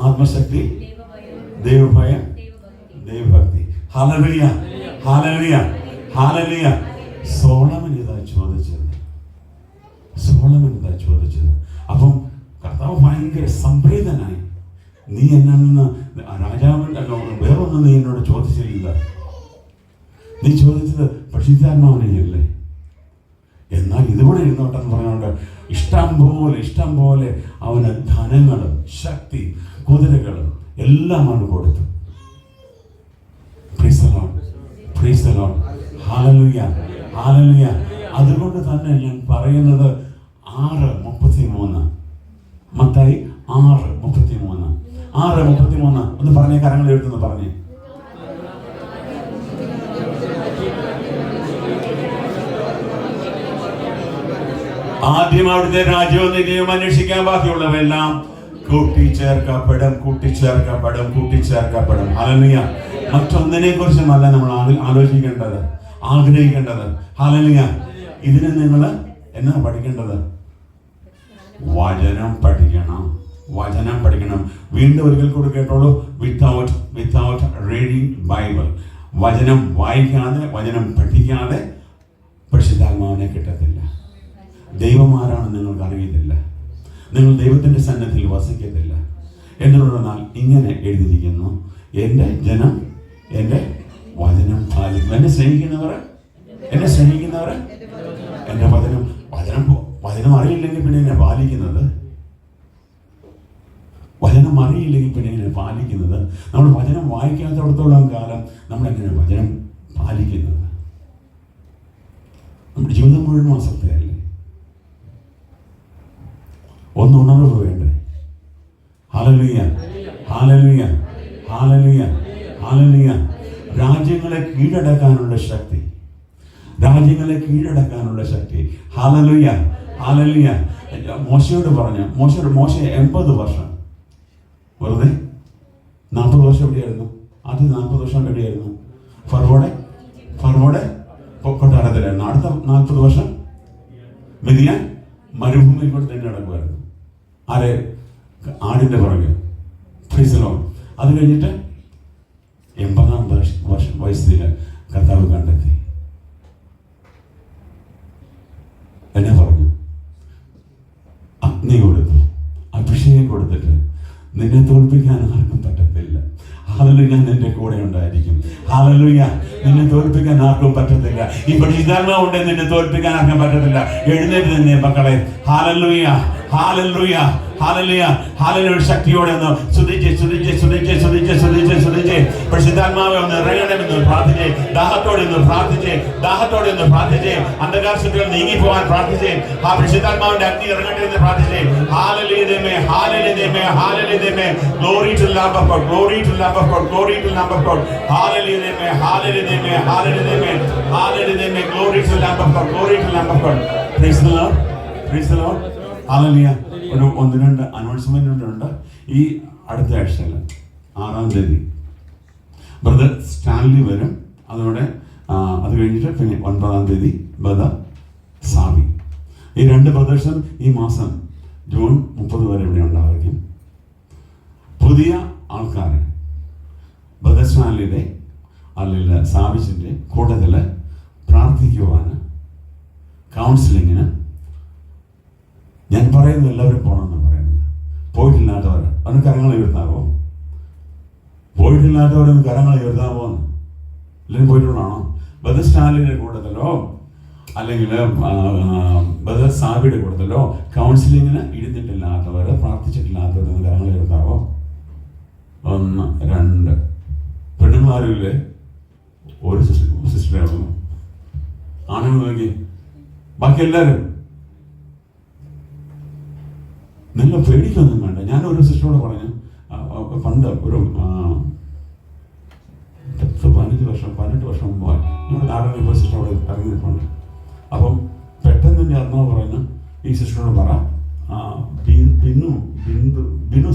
ആത്മശക്തി, ദൈവഭയം, ദൈവഭക്തി. Hallelujah, hallelujah, hallelujah. സോളമൻ ഇതാ ചോദിച്ചത്, സോളമൻ ഇതാ ചോദിച്ചത്. അപ്പം കർത്താവ് ഭയങ്കര സംപ്രീതനായി. നീ എന്നിൽ നിന്ന് രാജാവിൻ്റെ വേറൊന്നും നീ എന്നോട് ചോദിച്ചില്ല. നീ ചോദിച്ചത് പരിശുദ്ധാത്മാവിനെയല്ലേ? എന്നാൽ ഇതുകൂടെ ഇരുന്നോട്ടെന്ന് പറഞ്ഞുകൊണ്ട് ഇഷ്ടം പോലെ അവന് ധനങ്ങളും ശക്തി, കുതിരകളും എല്ലാം അവന് കൊടുത്തു. Price the Lord, price the Lord. Hallelujah, hallelujah. അതുകൊണ്ട് തന്നെ ഞാൻ പറയുന്നത് 6:33, മത്തായി 6:33, 6:33 ഒന്ന് പറഞ്ഞേ, കരങ്ങൾ എഴുതുന്നു പറഞ്ഞേ. ആദ്യം അവിടുത്തെ രാജ്യവും നീതിയും അന്വേഷിക്കാൻ ബാക്കിയുള്ളവയെല്ലാം കൂട്ടിച്ചേർക്കപ്പെടും. ഹല്ലേലൂയ. മറ്റൊന്നിനെ കുറിച്ചുമല്ല നമ്മൾ ആലോചിക്കേണ്ടത്, ആഗ്രഹിക്കേണ്ടത്. ഹല്ലേലൂയ. ഇതിന് നിങ്ങൾ എന്നാ പഠിക്കേണ്ടത്? വചനം പഠിക്കണം. വീണ്ടും ഒരിക്കൽ കൂടി കേട്ടോളൂ. വിത്തൗട്ട് റീഡിങ് ബൈബിൾ, വചനം വായിക്കാതെ, വചനം പഠിക്കാതെ പരിശുദ്ധാത്മാവിനെ കിട്ടത്തില്ല. ദൈവമാരാണ് നിങ്ങൾക്ക് അറിയത്തില്ല. നിങ്ങൾ ദൈവത്തിന്റെ സന്നിധിയിൽ വസിക്കത്തില്ല. എന്തുകൊണ്ടെന്നാൽ ഇങ്ങനെ എഴുതിയിരിക്കുന്നു, എൻ്റെ ജനം എൻ്റെ വചനം പാലിക്കും. എന്നെ സ്നേഹിക്കുന്നവർ എൻ്റെ വചനം അറിയില്ലെങ്കിൽ പിന്നെ എന്നെ പാലിക്കുന്നത്. നമ്മൾ വചനം വായിക്കാത്തടത്തോളം കാലം നമ്മളെങ്ങനെ വചനം പാലിക്കുന്നത്? നമ്മുടെ ജീവിതം മുഴുവൻ അസത്യല്ലേ? ഒന്ന് ഉണർവ് വേണ്ടേ? Hallelujah, hallelujah, hallelujah, hallelujah. രാജ്യങ്ങളെ കീഴടക്കാനുള്ള ശക്തി. Hallelujah, hallelujah. മോശയോട് പറഞ്ഞു, മോശ 80 വർഷം വെറുതെ 40 വർഷം എവിടെയായിരുന്നു? ആദ്യം 40 വർഷം എവിടെയായിരുന്നു? ഫറവോടെ കൊട്ടാരത്തിലായിരുന്നു. അടുത്ത 40 വർഷം മിദിയാൻ മരുഭൂമിയിൽ കൂടെ തന്നെ നടക്കുമായിരുന്നു. ആരെ? ആടിന്റെ പുറകെ. Price the Lord. അത് കഴിഞ്ഞിട്ട് 80-ാം വയസ്സിൽ കർത്താവ് കണ്ടെത്തി. എന്നെ പറഞ്ഞു, അഗ്നി കൊടുത്തു, അഭിഷേകം കൊടുത്തിട്ട് നിന്നെ തോൽപ്പിക്കാൻ ആർക്കും പറ്റത്തില്ല. ഹല്ലേലൂയ. ഞാൻ നിന്റെ കൂടെ ഉണ്ടായിരിക്കും. ഹല്ലേലൂയ. നിന്നെ തോൽപ്പിക്കാൻ ആർക്കും പറ്റത്തില്ല. ഈ പരിശുദ്ധാത്മാവ് ഉണ്ടെങ്കിൽ നിന്നെ തോൽപ്പിക്കാൻ ആർക്കും പറ്റത്തില്ല. എഴുന്നേറ്റ് തന്നെ മക്കളെ. Hallelujah, hallelujah, hallelujah, hallelujah. ശക്തിയോടെ ഒന്ന് സ്തുതിച്ച് പരിശുദ്ധാത്മാവെ ഒന്ന് ഇറങ്ങണമെന്ന് പ്രാർത്ഥിച്ചേ. ദാഹത്തോടെ ഒന്ന് പ്രാർത്ഥിച്ചേ. ദാഹത്തോടെ ഒന്ന് പ്രാർത്ഥിച്ചേ. അന്ധകാര ശക്തികൾ നീങ്ങി പോകാൻ പ്രാർത്ഥിച്ചേ. ആ പരിശുദ്ധാത്മാവിന്റെ അഗ്നി ഇറങ്ങട്ടെ എന്ന് പ്രാർത്ഥിച്ചേ. Hallelujah, hallelujah, hallelujah. Glory to the Lamb of God. Glory to the Lamb of God. Glory to the Lamb of God. Hallelujah, hallelujah, hallelujah, hallelujah. Glory to the Lamb of God. Glory to the Lamb of God. Praise the Lord. Praise the Lord. Hallelujah. ഒരു 1-2 announcement ഉണ്ട്. ഈ അടുത്ത ആഴ്ചയിൽ 6-ാം തീയതി brother Stanley വരും. അതോടെ അത് കഴിഞ്ഞിട്ട് പിന്നെ 9-ാം തീയതി ബ്രദർ സാബി. ഈ 2 ബ്രദേഴ്സും ഈ മാസം ജൂൺ 30 വരെ ഇവിടെ ഉണ്ടായിരിക്കും. പുതിയ ആൾക്കാർ ബ്രദർ സ്റ്റാൻലിയുടെ അല്ലെങ്കിൽ സാബിച്ചിൻ്റെ കൂട്ടത്തിൽ പ്രാർത്ഥിക്കുവാൻ, കൗൺസിലിങ്ങിന് ഞാൻ പറയുന്നത് എല്ലാവരും പോകണമെന്ന് പറയുന്നത്. പോയിട്ടില്ലാത്തവർ അവന് കരങ്ങൾ ഉയർത്താവോ? പോയിട്ടില്ലാത്തവരൊന്ന് കരങ്ങൾ ഉയർത്താവോ? അല്ലെങ്കിൽ പോയിട്ടുള്ളതാണോ? ബ്രദർ സ്റ്റാലിൻ്റെ കൂട്ടത്തിലോ അല്ലെങ്കിൽ ബ്രദർ സാബിയുടെ കൂട്ടത്തിലോ കൗൺസിലിങ്ങിന് ഇരുന്നിട്ടില്ലാത്തവർ, പ്രാർത്ഥിച്ചിട്ടില്ലാത്തവരൊന്ന് കരങ്ങൾ ഉയർത്താവോ? 1, 2 പെണ്ണുങ്ങളാരുമില്ലേ? ഒരു സിസ്റ്ററെ ഉള്ളൂ. ആണുങ്ങൾ നോക്കി, ബാക്കി എല്ലാവരും. നിങ്ങൾ പേടിക്കൊന്നും വേണ്ട. ഞാനൊരു സിസ്റ്ററോട് പറഞ്ഞു, പണ്ട് ഒരു 18 വർഷം മുമ്പ് ഞങ്ങളുടെ നാട്ടിൽ ഇപ്പോൾ സിസ്റ്റർ അവിടെ ഇറങ്ങി നിൽപ്പുണ്ട്. അപ്പം പെട്ടെന്ന് എൻ്റെ ആത്മാവ് പറഞ്ഞു, ഈ സിസ്റ്ററോട് പറ, ബിനു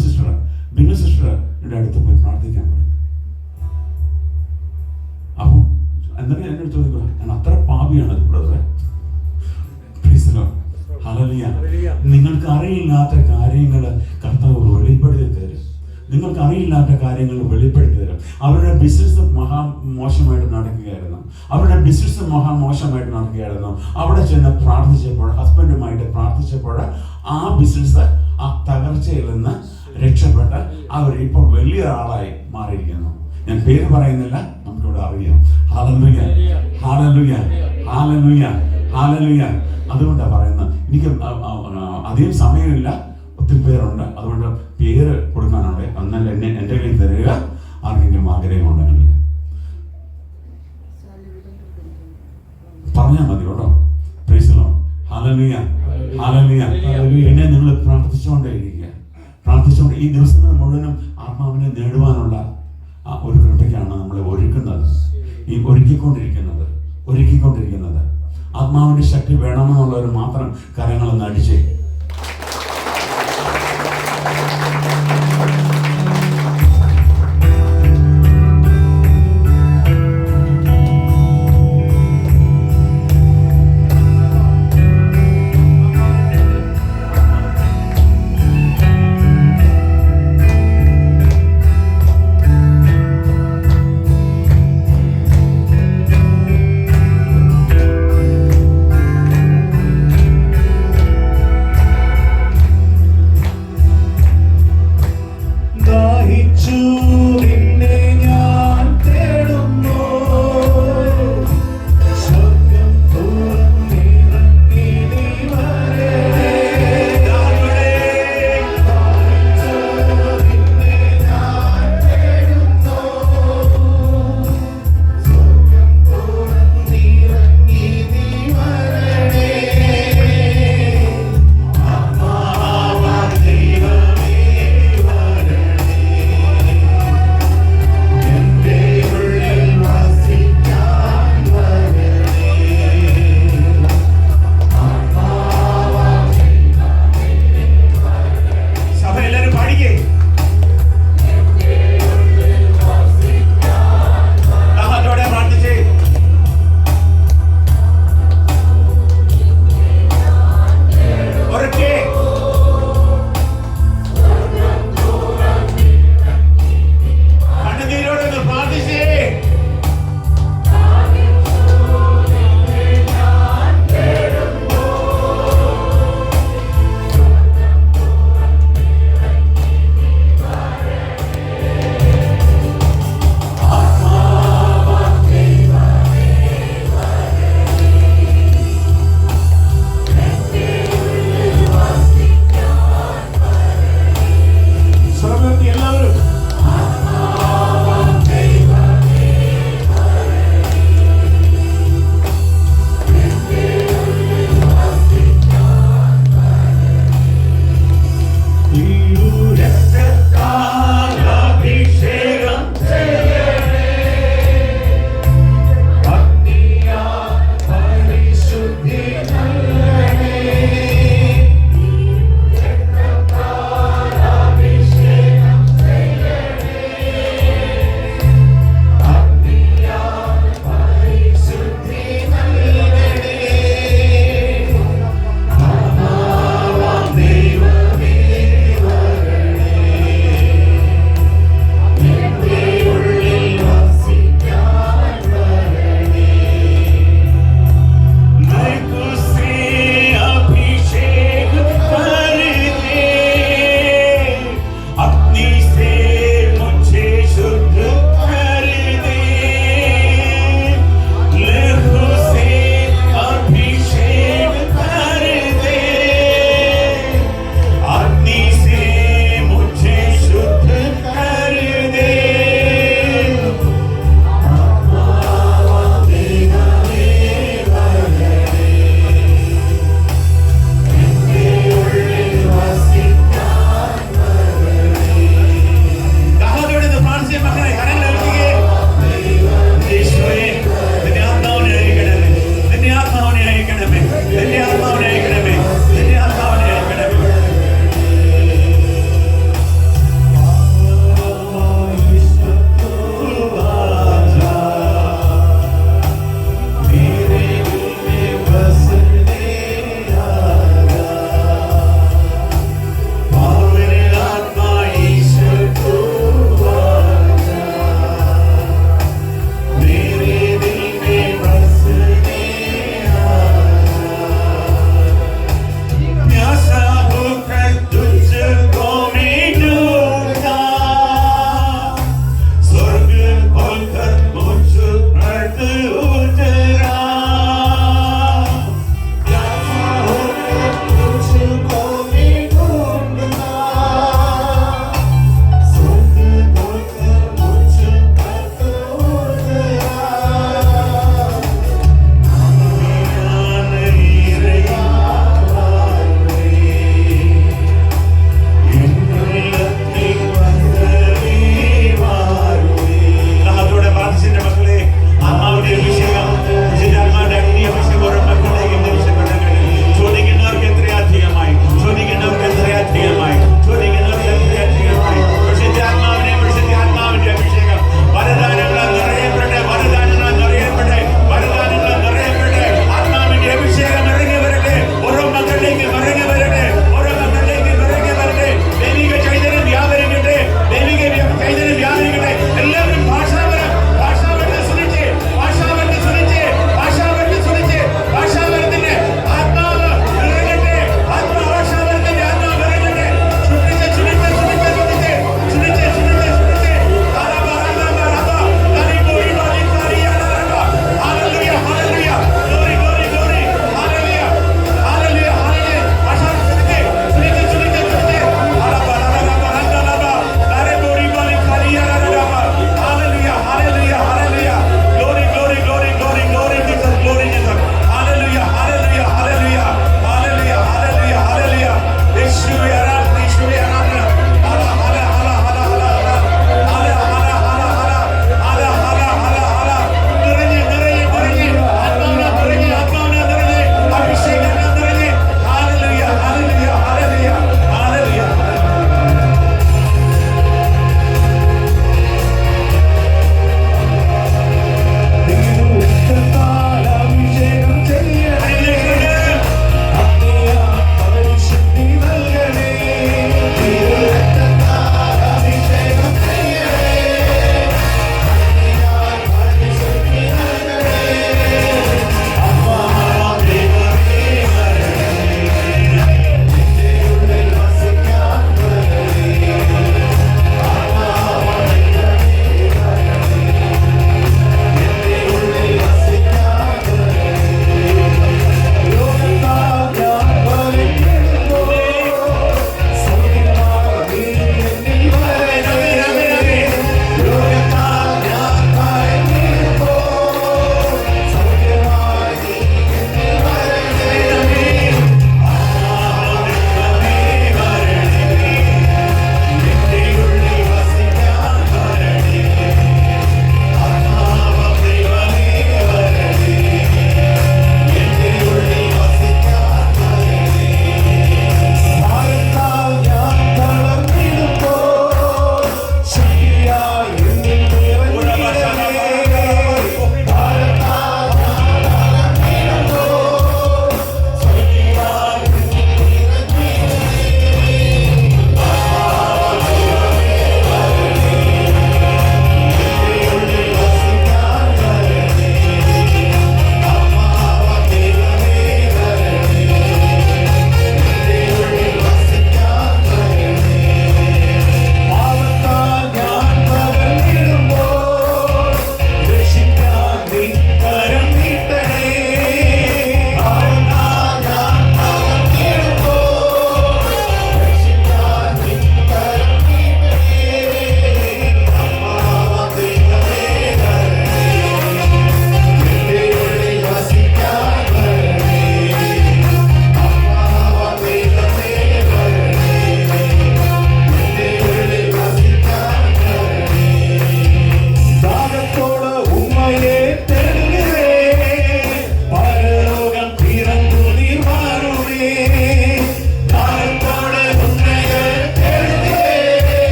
സിസ്റ്ററുടെ അടുത്ത് പോയി പ്രാർത്ഥിക്കാൻ പറഞ്ഞു. അപ്പം എന്നിട്ട് എന്നെ അടുത്ത് ചോദിക്കുക, ഞാൻ അത്ര പാപിയാണ് ബ്രദറെ. ഹല്ലേലൂയ. നിങ്ങൾക്ക് അറിയില്ലാത്ത കാര്യങ്ങൾ കർത്താവ് വെളിപ്പെടുത്തി തരും. നിങ്ങൾക്ക് അറിയില്ലാത്ത കാര്യങ്ങൾ വെളിപ്പെടുത്തി തരും. അവരുടെ ബിസിനസ് മോശമായിട്ട് നടക്കുകയായിരുന്നു. അവിടെ ചെന്ന് പ്രാർത്ഥിച്ചപ്പോൾ, ഹസ്ബൻഡുമായിട്ട് പ്രാർത്ഥിച്ചപ്പോൾ ആ ബിസിനസ് ആ തകർച്ചയിൽ നിന്ന് രക്ഷപ്പെട്ട് അവർ ഇപ്പോൾ വലിയ ആളായി മാറിയിരിക്കുന്നു. ഞാൻ പേര് പറയുന്നില്ല, നമുക്കിവിടെ അറിയാം. Hallelujah, hallelujah, hallelujah, hallelujah. അതുകൊണ്ടാണ് പറയുന്നത്. എനിക്ക് അധികം സമയമില്ല, ഒത്തിരി പേരുണ്ട്. അതുകൊണ്ട് പേര് കൊടുക്കാനുണ്ട്. എന്നല്ല എൻ്റെ കയ്യിൽ തരിക. ആർക്കെങ്കിലും ആഗ്രഹമുണ്ടെങ്കിൽ പറഞ്ഞാൽ മതി കേട്ടോ. Price the Lord. Hallelujah, hallelujah. പിന്നെ നിങ്ങൾ പ്രാർത്ഥിച്ചുകൊണ്ടേയിരിക്കുക. ഈ ദിവസങ്ങൾ മുഴുവനും ആത്മാവിനെ നേടുവാനുള്ള ഒരു കൃപയ്ക്കാണ് നമ്മളെ ഒരുക്കിക്കൊണ്ടിരിക്കുന്നത്. ആത്മാവിന്റെ ശക്തി വേണമെന്നുള്ളവർ മാത്രം കരങ്ങളൊന്ന് അടിച്ചേ.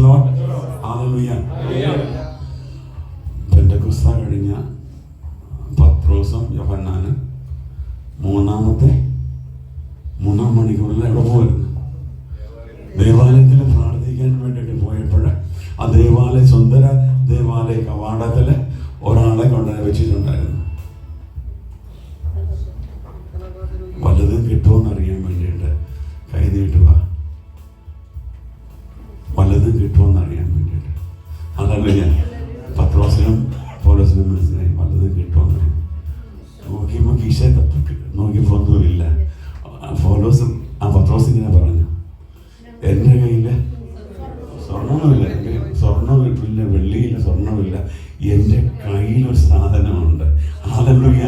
Praise Lord. ഹല്ലേലൂയ. പെന്തക്കോസ്ത കഴിഞ്ഞ പത്രോസും യോഹന്നാനും മൂന്നാം മണിക്കൂറിൽ എവിടെ പോയിരുന്നു? ദേവാലയത്തിൽ പ്രാർത്ഥിക്കാൻ വേണ്ടിയിട്ട് പോയപ്പോൾ ആ സുന്ദര ദേവാലയ കവാടത്തിൽ ഒരാളെ കൊണ്ട് വെച്ചിട്ടുണ്ടായിരുന്നു. വല്ലതും കിട്ടുമെന്നറിയാൻ വേണ്ടിയിട്ട് കൈ നീട്ടുക, വല്ലതും കിട്ടുമെന്നറിയാൻ വേണ്ടിയിട്ട്. അതല്ല ഞാൻ പത്രോസിനും പൗലോസിനും മനസ്സിലായി വല്ലതും കിട്ടുമെന്ന്. നോക്കിയപ്പോൾ കീശ നോക്കിയപ്പോൾ ഒന്നുമില്ല. പത്രോസ് ഇങ്ങനെ പറഞ്ഞു, എൻ്റെ കയ്യിൽ സ്വർണ്ണമില്ല, സ്വർണ്ണമില്ല, വെള്ളിയില്ല, സ്വർണ്ണമില്ല, എൻ്റെ കയ്യിലൊരു സാധനമുണ്ട്. ഹല്ലേലൂയ.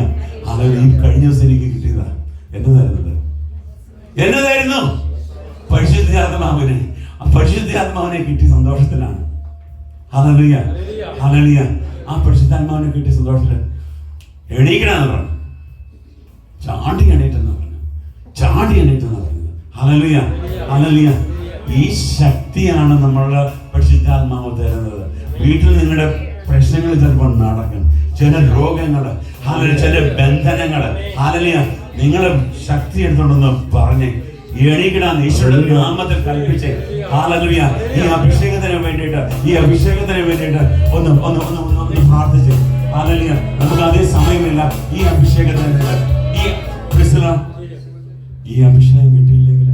ഈ കഴിഞ്ഞ ദിവസം എനിക്ക് കിട്ടിയതാ. എന്നതായിരുന്നു? പരിശുദ്ധാത്മാവിനെ കിട്ടിയ സന്തോഷത്തിലാണ്. ഹല്ലേലൂയ. ഹല്ലേലൂയ. ആ പരിശുദ്ധാത്മാവിനെ കിട്ടിയ സന്തോഷത്തിൽ എണീക്കണമെന്ന് പറഞ്ഞു. ചാടി എണീറ്റെന്ന് പറഞ്ഞു. ഹല്ലേലൂയ. ഹല്ലേലൂയ. ഈ ശക്തിയാണ് നമ്മളുടെ പരിശുദ്ധാത്മാവ് തരുന്നത്. വീട്ടിൽ നിങ്ങളുടെ പ്രശ്നങ്ങൾ ചിലപ്പോൾ നടക്കും, ചില രോഗങ്ങൾ, ചില ബന്ധനങ്ങൾ. ഹല്ലേലൂയ. നിങ്ങൾ ശക്തി എടുത്തോണ്ടെന്ന് പറഞ്ഞ് എണീക്കണമെന്ന് ഈശോയുടെ നാമത്തിൽ കൽപ്പിച്ച്. ഹല്ലേലൂയ. ഈ അഭിഷേകത്തിന് വേണ്ടിയിട്ട് ഒന്ന് പ്രാർത്ഥിച്ച്. ഹല്ലേലൂയ. നമുക്ക് അതേ സമയമില്ല. ഈ അഭിഷേകത്തിന് ഈ അഭിഷേകം കിട്ടിയില്ലെങ്കിൽ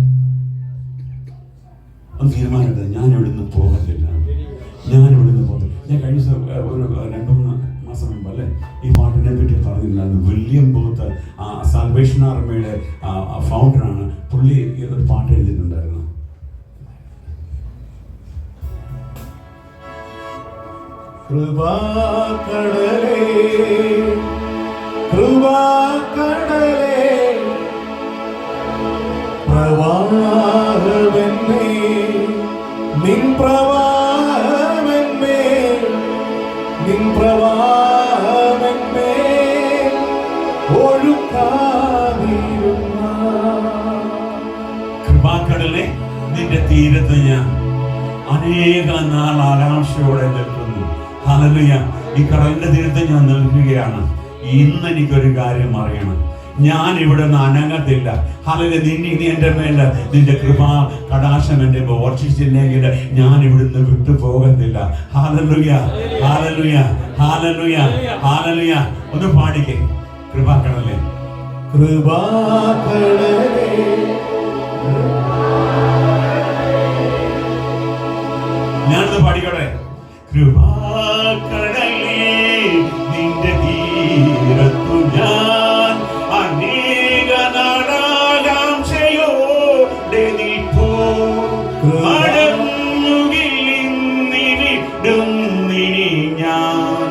ഒന്ന് തീരുമാനമെടുത്ത ഞാൻ ഇവിടുന്ന് പോകത്തില്ല. ഞാൻ കഴിഞ്ഞ ഒരു 2-3 മാസം മുമ്പ് അല്ലേ ഈ പാട്ടിനെ പറ്റി പറഞ്ഞിട്ടുണ്ടായിരുന്നു. വില്യം ബൂത്ത് സാൽവേഷൻ ആർമിയുടെ ഫൗണ്ടറാണ്. പുള്ളി ഒരു പാട്ട് എഴുതിയിട്ടുണ്ടായിരുന്നു. കൃപാകടലേ പ്രവാഹമെന്നേ നിൻ പ്രവാഹമെന്നേ ഒഴുക്കാതിരുന്ന കൃപാകടലേ, നിന്റെ തീരത്ത് ഞാൻ അനേക നാൾ ആകാംക്ഷയോടെ നിൽക്കുന്നു. ഹല്ലേലൂയ. ഈ കടലിന്റെ തീരത്ത് ഞാൻ നിൽക്കുകയാണ്. ഇന്ന് എനിക്കൊരു കാര്യം അറിയണം, ഞാൻ ഇവിടെ നിന്ന് അനങ്ങത്തില്ല. ഹല്ലേലൂയ. നീ എൻ്റെ മേൽ നിന്റെ കൃപാ കടാക്ഷം എൻ്റെ വർഷിച്ചില്ലെങ്കിൽ ഞാൻ ഇവിടുന്ന് വിട്ടു പോകത്തില്ല. ഹല്ലേലൂയ. ഹല്ലേലൂയ. ഹല്ലേലൂയ. ഹല്ലേലൂയ. ഒന്ന് പാടിക്കേ. കൃപാകടലേ. ഞാനൊന്ന് പാടിക്കോട്ടെ. കൃപാകടലേ, നിന്റെ തീരത്തു ഞാൻ അനേക നാടാകാംക്ഷയോടെ നിൽപ്പൂ. മടങ്ങുകില്ലിന്നിവിടുന്നിനി ഞാൻ,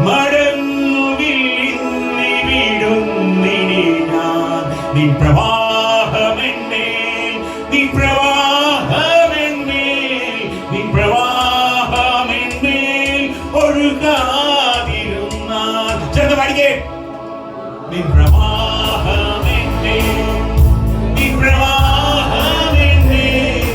മടങ്ങുകില്ലിന്നിവിടുന്നിനി ഞാൻ. നിൻ പ്രവാഹമെന്നേൽ, നിൻ പ്രവാഹമെന്നേൽ ഒഴുകാതിരുന്നാൽ. ചേർന്ന് പാടിക്കേ. നിൻ പ്രവാഹമെന്നേൽ, നിൻ പ്രവാഹമെന്നേൽ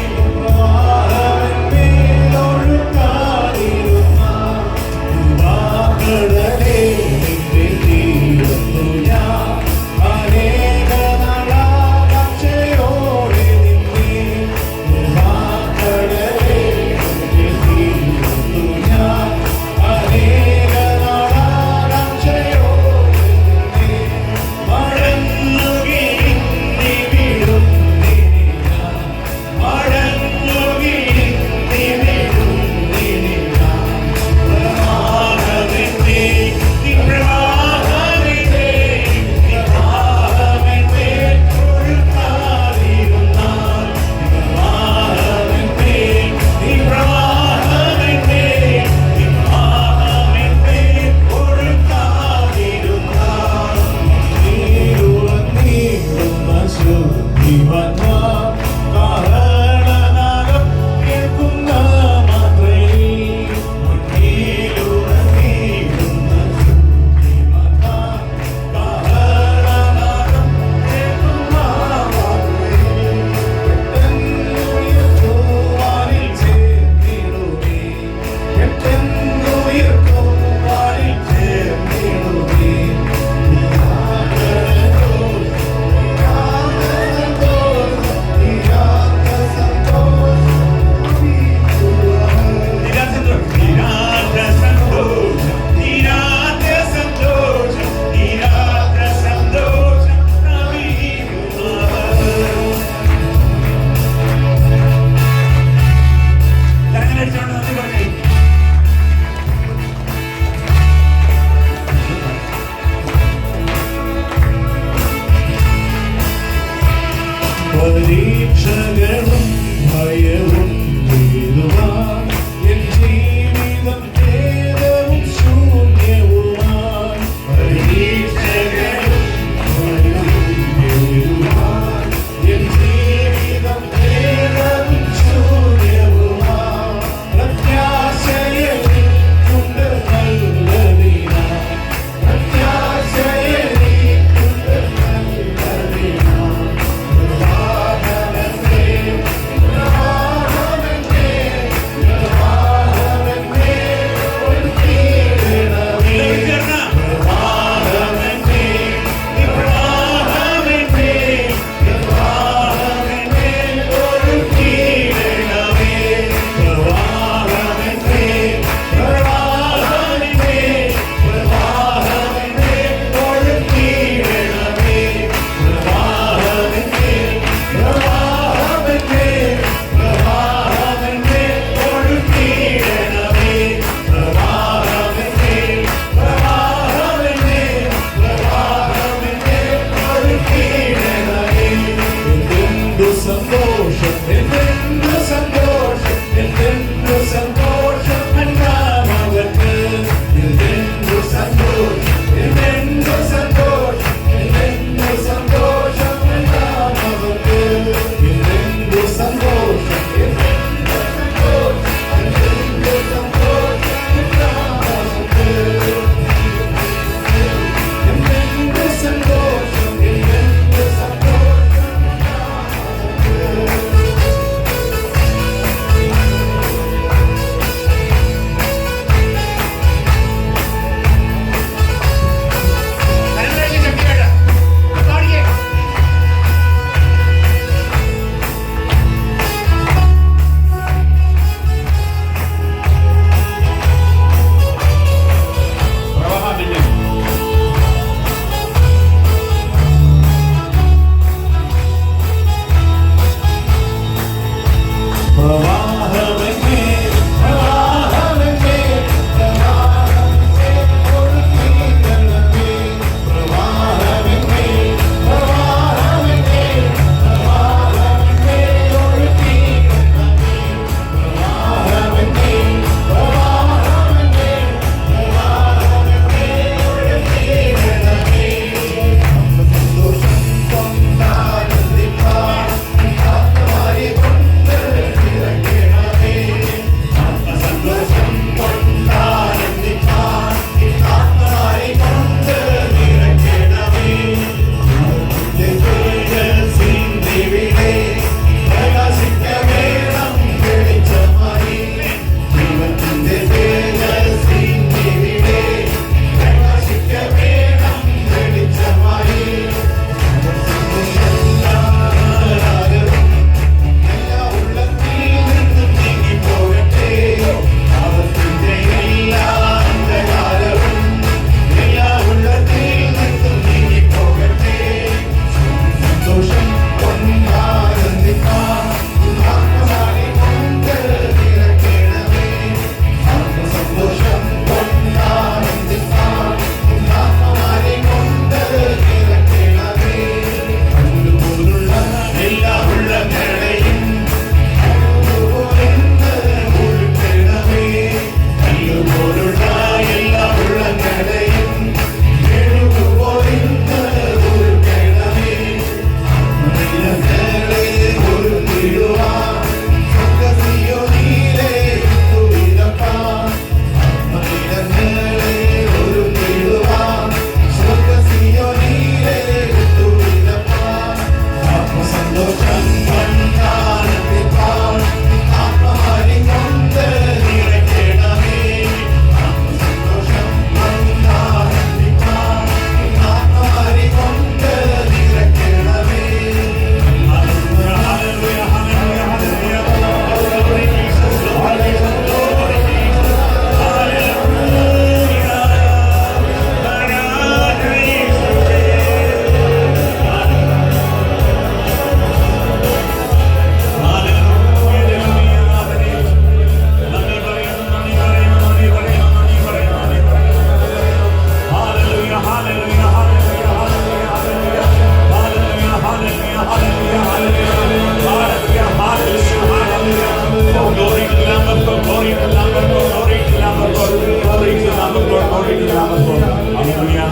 of God, glory to the Lamb of God, glory to the Lamb of God, glory to the Lamb of God, glory to the Lamb of God. Hallelujah.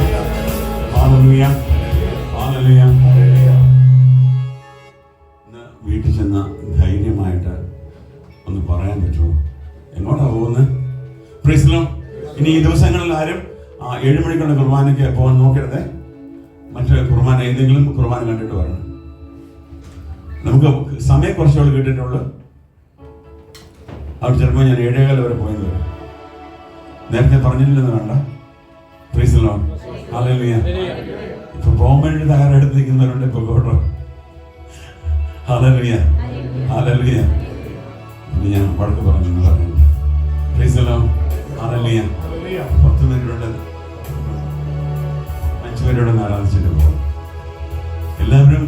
Hallelujah. Hallelujah. വീട്ടിൽ ചെന്ന ധൈര്യമായിട്ട് ഒന്ന് പറയാൻ പറ്റുമോ? എങ്ങോട്ടാ പോകുന്നത്? Price the Lord. ഇനി ഈ ദിവസങ്ങളിൽ ആരും 7 മണിക്കുള്ള കുർബാനയ്ക്ക് പോകാൻ നോക്കരുത്. മറ്റു കുർബാന ഏതെങ്കിലും കുർബാന കണ്ടിട്ട് വരണം. നമുക്ക് സമയം കുറച്ചുകൂടെ കിട്ടിയിട്ടുള്ളൂ. അവിടെ ചിലപ്പോൾ ഞാൻ 7:15 വരെ പോയത് വരും. നേരത്തെ പറഞ്ഞില്ലെന്ന് വേണ്ട. Praise the Lord. ഹല്ലേലൂയ. ഇപ്പൊ പോകാൻ വേണ്ടി തയ്യാറെടുത്ത് നിൽക്കുന്നവരുണ്ട്. ഇപ്പൊ കേട്ടോ. ഹല്ലേലൂയ. ഹല്ലേലൂയ. ഇനി ഞാൻ വഴക്ക് പറഞ്ഞു പറയുന്നത്. Praise the Lord. Hallelujah. 10 minute 5 minute ആരാധിച്ചിട്ട് പോകും. എല്ലാവരും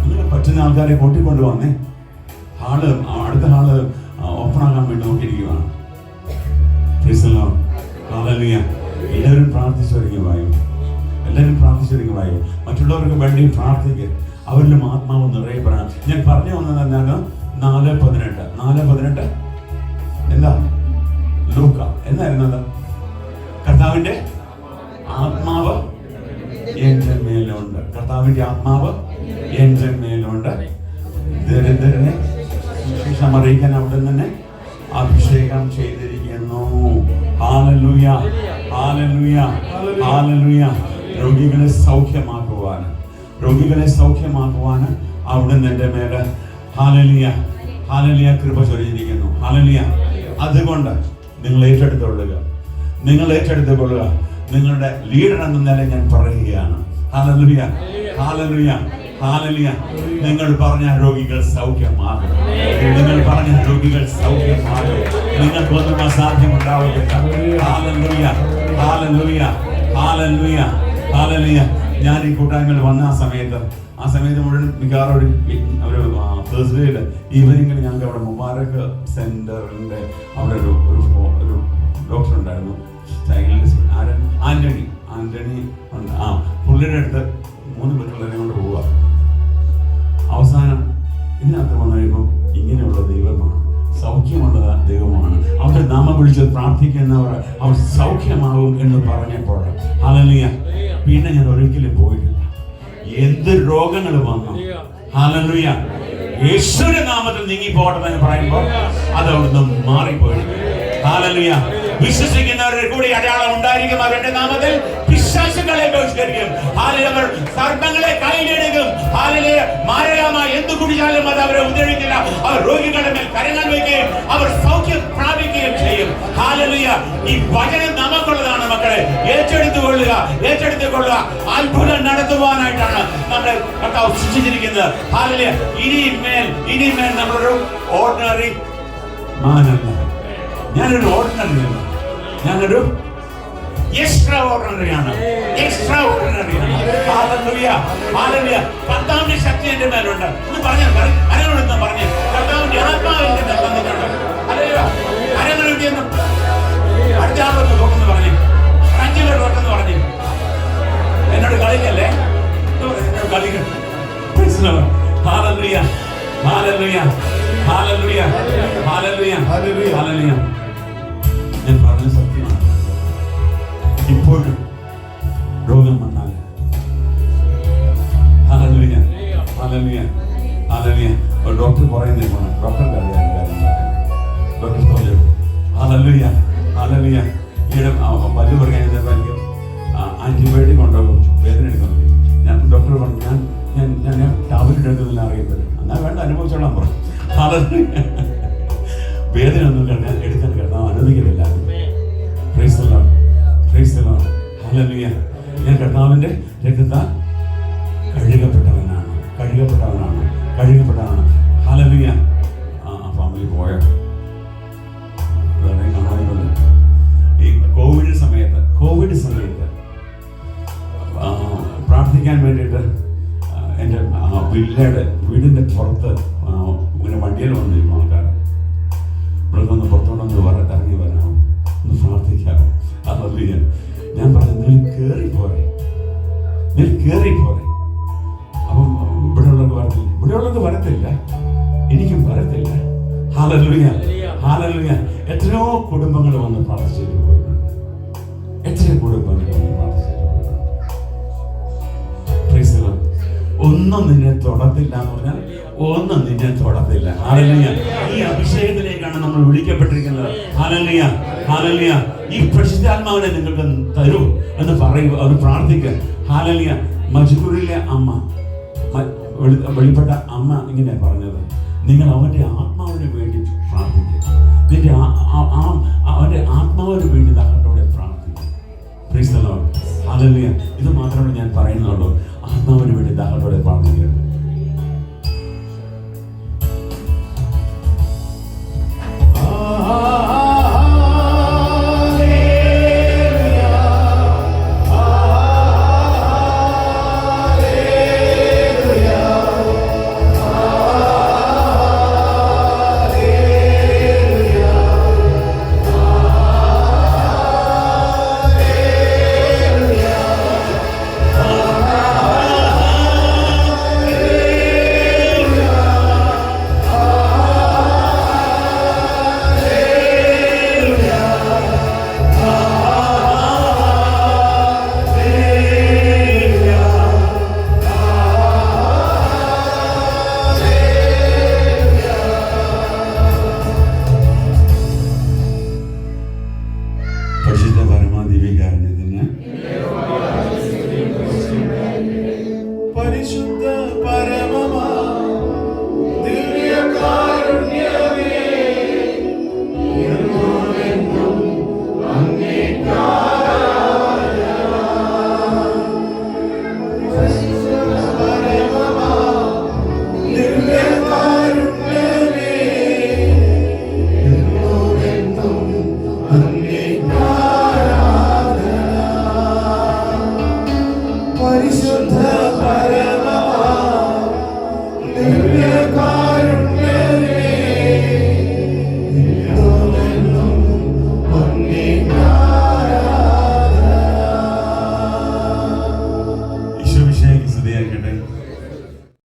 നിങ്ങൾ പറ്റുന്ന ആൾക്കാരെ കൂട്ടിക്കൊണ്ട് വന്നേ. അടുത്ത ഹാള് ഓപ്പൺ ആകാൻ വേണ്ടി നോക്കിയിരിക്കുകയാണ്. Praise the Lord. ഹല്ലേലൂയ. എല്ലാവരും പ്രാർത്ഥിച്ചൊരുങ്ങുവായോ? എല്ലാവരും പ്രാർത്ഥിച്ചൊരുങ്ങുവായോ? മറ്റുള്ളവർക്ക് വേണ്ടി പ്രാർത്ഥിക്കുക. അവരിലും ആത്മാവ് നിറയപ്പെടാൻ. ഞാൻ പറഞ്ഞു വന്നത് എന്താണ്? 4:18 എന്താ? ലൂക്ക എന്തായിരുന്നത്? കർത്താവിന്റെ ആത്മാവ് എന്റെ മേലുണ്ട്. കർത്താവിന്റെ ആത്മാവ് എന്റെ മേലുണ്ട്. ദരിദ്രനെ സുവിശേഷം അറിയിക്കാൻ അവിടെ തന്നെ അഭിഷേകം ചെയ്തിരിക്കുന്നു. ഹല്ലേലൂയ. ഹല്ലേലൂയ. ഹല്ലേലൂയ. രോഗികളെ സൗഖ്യമാക്കുവാൻ അവിടുന്ന് എൻ്റെ മേലെ ഹല്ലേലൂയ ഹല്ലേലൂയ കൃപ ചൊരിഞ്ഞിരിക്കുന്നു. ഹല്ലേലൂയ. അതുകൊണ്ട് നിങ്ങൾ ഏറ്റെടുത്തുകൊള്ളുക. നിങ്ങളുടെ ലീഡർ എന്ന നിലയിൽ ഞാൻ പറയുകയാണ്. ഹല്ലേലൂയ. ഹല്ലേലൂയ. ഹല്ലേലൂയ. നിങ്ങൾ പറഞ്ഞ രോഗികൾ സൗഖ്യമാകും. നിങ്ങൾക്കൊന്നും അസാധ്യമുണ്ടാവുകയില്ല. ഹല്ലേലൂയ. ഹല്ലേലൂയ. ഹല്ലേലൂയ. ഹല്ലേലൂയ. ഞാൻ ഈ കൂട്ടായ്മയിൽ വന്ന ആ സമയത്ത് മുഴുവൻ മിക്കവാറും ഒരു തേഴ്സ്ഡേയിൽ ഈവനിങ്ങിൽ ഞങ്ങൾക്ക് അവിടെ മുബാരക് സെന്ററിന്റെ അവിടെ ഒരു ഡോക്ടർ ഉണ്ടായിരുന്നു. ചൈൽഡ് ആന്റണി പുള്ളിയുടെ അടുത്ത് 3 പിള്ളേരെ കൊണ്ട് പോവുക. അവസാനം ഇതിനകത്ത് വന്നു കഴിയുമ്പോൾ ഇങ്ങനെയുള്ള ദൈവമാണ്, സൗഖ്യമുള്ള ദൈവമാണ്. അവരുടെ നാമം വിളിച്ച് പ്രാർത്ഥിക്കുന്നവർ അവർ സൗഖ്യമാകും എന്ന് പറഞ്ഞപ്പോൾ ഹല്ലേലൂയ. പിന്നെ ഞാൻ ഒരിക്കലും പോയിട്ടില്ല. എന്ത് രോഗങ്ങൾ വന്നു ഹല്ലേലൂയ യേശുവിന്റെ നാമത്തിൽ നീങ്ങി പോകട്ടെ എന്ന് പറയുമ്പോൾ അത് അവിടുന്ന് മാറിപ്പോയി. ഹല്ലേലൂയ. വിശ്വസിക്കുന്നവരുടെ കൂടി അടയാളം ഉണ്ടായിരിക്കും. അവരുടെ നാമത്തിൽ പിശാചുക്കളെ ബഹിഷ്കരിക്കും. ഹല്ലേലൂയ. സർപ്പങ്ങളെ കയ്യിലെടുക്കും. ഹല്ലേലൂയ. മാരകമായ എന്ത് കുടിച്ചാലും അത് അവരെ ഉപദ്രവിക്കില്ല. അവർ രോഗികളുടെ മേൽ കരങ്ങൾ വയ്ക്കുകയും അവർ സൗഖ്യം പ്രാപിക്കുകയും ചെയ്യും. ഹല്ലേലൂയ. ഈ വചനം നമുക്കുള്ളതാണ് മക്കളെ. ഏറ്റെടുത്തുകൊള്ളുക. അത്ഭുതം നടത്തുവാനായിട്ടാണ് നമ്മുടെ കർത്താവ് സൃഷ്ടിച്ചിരിക്കുന്നത്. ഹല്ലേലൂയ. ഇനിമേൽ നമ്മളൊരു ഓർഡിനറി മാനല്ല. ഞാനൊരു ഓർഡിനറി അല്ല. ഞാനൊരു എക്സ്ട്രാ ഓർഡിനറിയാണ്. ഹല്ലേലൂയ. ഹല്ലേലൂയ. കർത്താവിന്റെ ശക്തി എന്റെ മേലുണ്ട്. ഒന്ന് പറഞ്ഞു കർത്താവിന്റെ ആത്മാവ് എന്റെ മേൽ തന്നിട്ടുണ്ട്. ഹല്ലേലൂയ. ആരെങ്കിലും കിട്ടിയെന്ന് അടുത്ത ആളൊന്ന് നോക്കെന്ന് പറഞ്ഞു. 5 പേർ നോക്കെന്ന് പറഞ്ഞു. എന്നോട് കളിക്കല്ലേ, എന്നോട് കളിക്കണം. Hallelujah. Hallelujah. Hallelujah. Hallelujah. Hallelujah. ഞാൻ പറഞ്ഞ സത്യമാണ്. ഇപ്പോഴും രോഗം വന്നാൽ ഹല്ലേലൂയ. ഹല്ലേലൂയ. ഹല്ലേലൂയ. ഒരു ഡോക്ടർ പറയുന്നതാണ്. ഡോക്ടർക്ക് അറിയാൻ കാര്യങ്ങൾ. ഡോക്ടർ പറഞ്ഞു ഹല്ലേലൂയ. ഹല്ലേലൂയ. ഈയിടെ പല്ല് പറയാൻ എനിക്ക് ആന്റിബയോട്ടിക് ഉണ്ടാകും, വേദന എടുക്കുന്നു. ഞാൻ ഡോക്ടർ പറഞ്ഞു ഞാൻ ടാബ്ലറ്റ് എടുക്കുന്നതിൽ അറിയപ്പെടും. എന്നാൽ വേണ്ട, അനുഭവിച്ചോളാൻ പറഞ്ഞു. വേദന ഒന്നും എടുക്കാൻ കർത്താവ് അനുവദിക്കുന്നില്ല. Price the Lord. ഹല്ലേലൂയ. ഞാൻ കർത്താവിന്റെ രക്തത്താൽ കഴുകപ്പെട്ടവനാണ്. ഹല്ലേലൂയ. ഫാമിലി പോയോ? വേറെ കാണാതില്ല. ഈ കോവിഡ് സമയത്ത് പ്രാർത്ഥിക്കാൻ വേണ്ടിയിട്ട് എൻ്റെ വീടിൻ്റെ പുറത്ത് ഇങ്ങനെ വണ്ടിയിൽ വന്നിരുന്നു ആൾക്കാർ. ഇവിടെ ഒന്ന് പുറത്തോട്ടൊന്ന് ഇറങ്ങി വരാമോ, ഒന്ന് പ്രാർത്ഥിക്കാമോ? ഹല്ലേലൂയ. ഞാൻ പറഞ്ഞു നീ കയറി പോരെ. അപ്പം ഇവിടെയുള്ളവർക്ക് വരത്തില്ല, എനിക്കും വരത്തില്ല. ഹല്ലേലൂയ. ഹല്ലേലൂയ. എത്രയോ കുടുംബങ്ങൾ വന്ന് പ്രാർത്ഥിച്ചിട്ട് പോയിട്ടുണ്ട്. എത്രയോ കുടുംബങ്ങൾ വന്ന് പ്രാർത്ഥിച്ചിട്ട് പോയിട്ടുണ്ട്. Price the Lord. ഒന്നും നിന്നെ തൊടത്തില്ല എന്ന് പറഞ്ഞാൽ ഒന്നും നിന്നെ തൊടത്തില്ല. ഹല്ലേലൂയ. ഈ അഭിഷേകത്തിലേക്കാണ് നമ്മൾ വിളിക്കപ്പെട്ടിരിക്കുന്നത്. Hallelujah, hallelujah. ഈ പരിശുദ്ധാത്മാവിനെ നിങ്ങൾക്ക് തരൂ എന്ന് പറയുക, അവർ പ്രാർത്ഥിക്കുക. ഹല്ലേലൂയ. മജ്ബൂരിലെ അമ്മ, വെളിപ്പെട്ട അമ്മ ഇങ്ങനെ പറഞ്ഞത്, നിങ്ങൾ അവന്റെ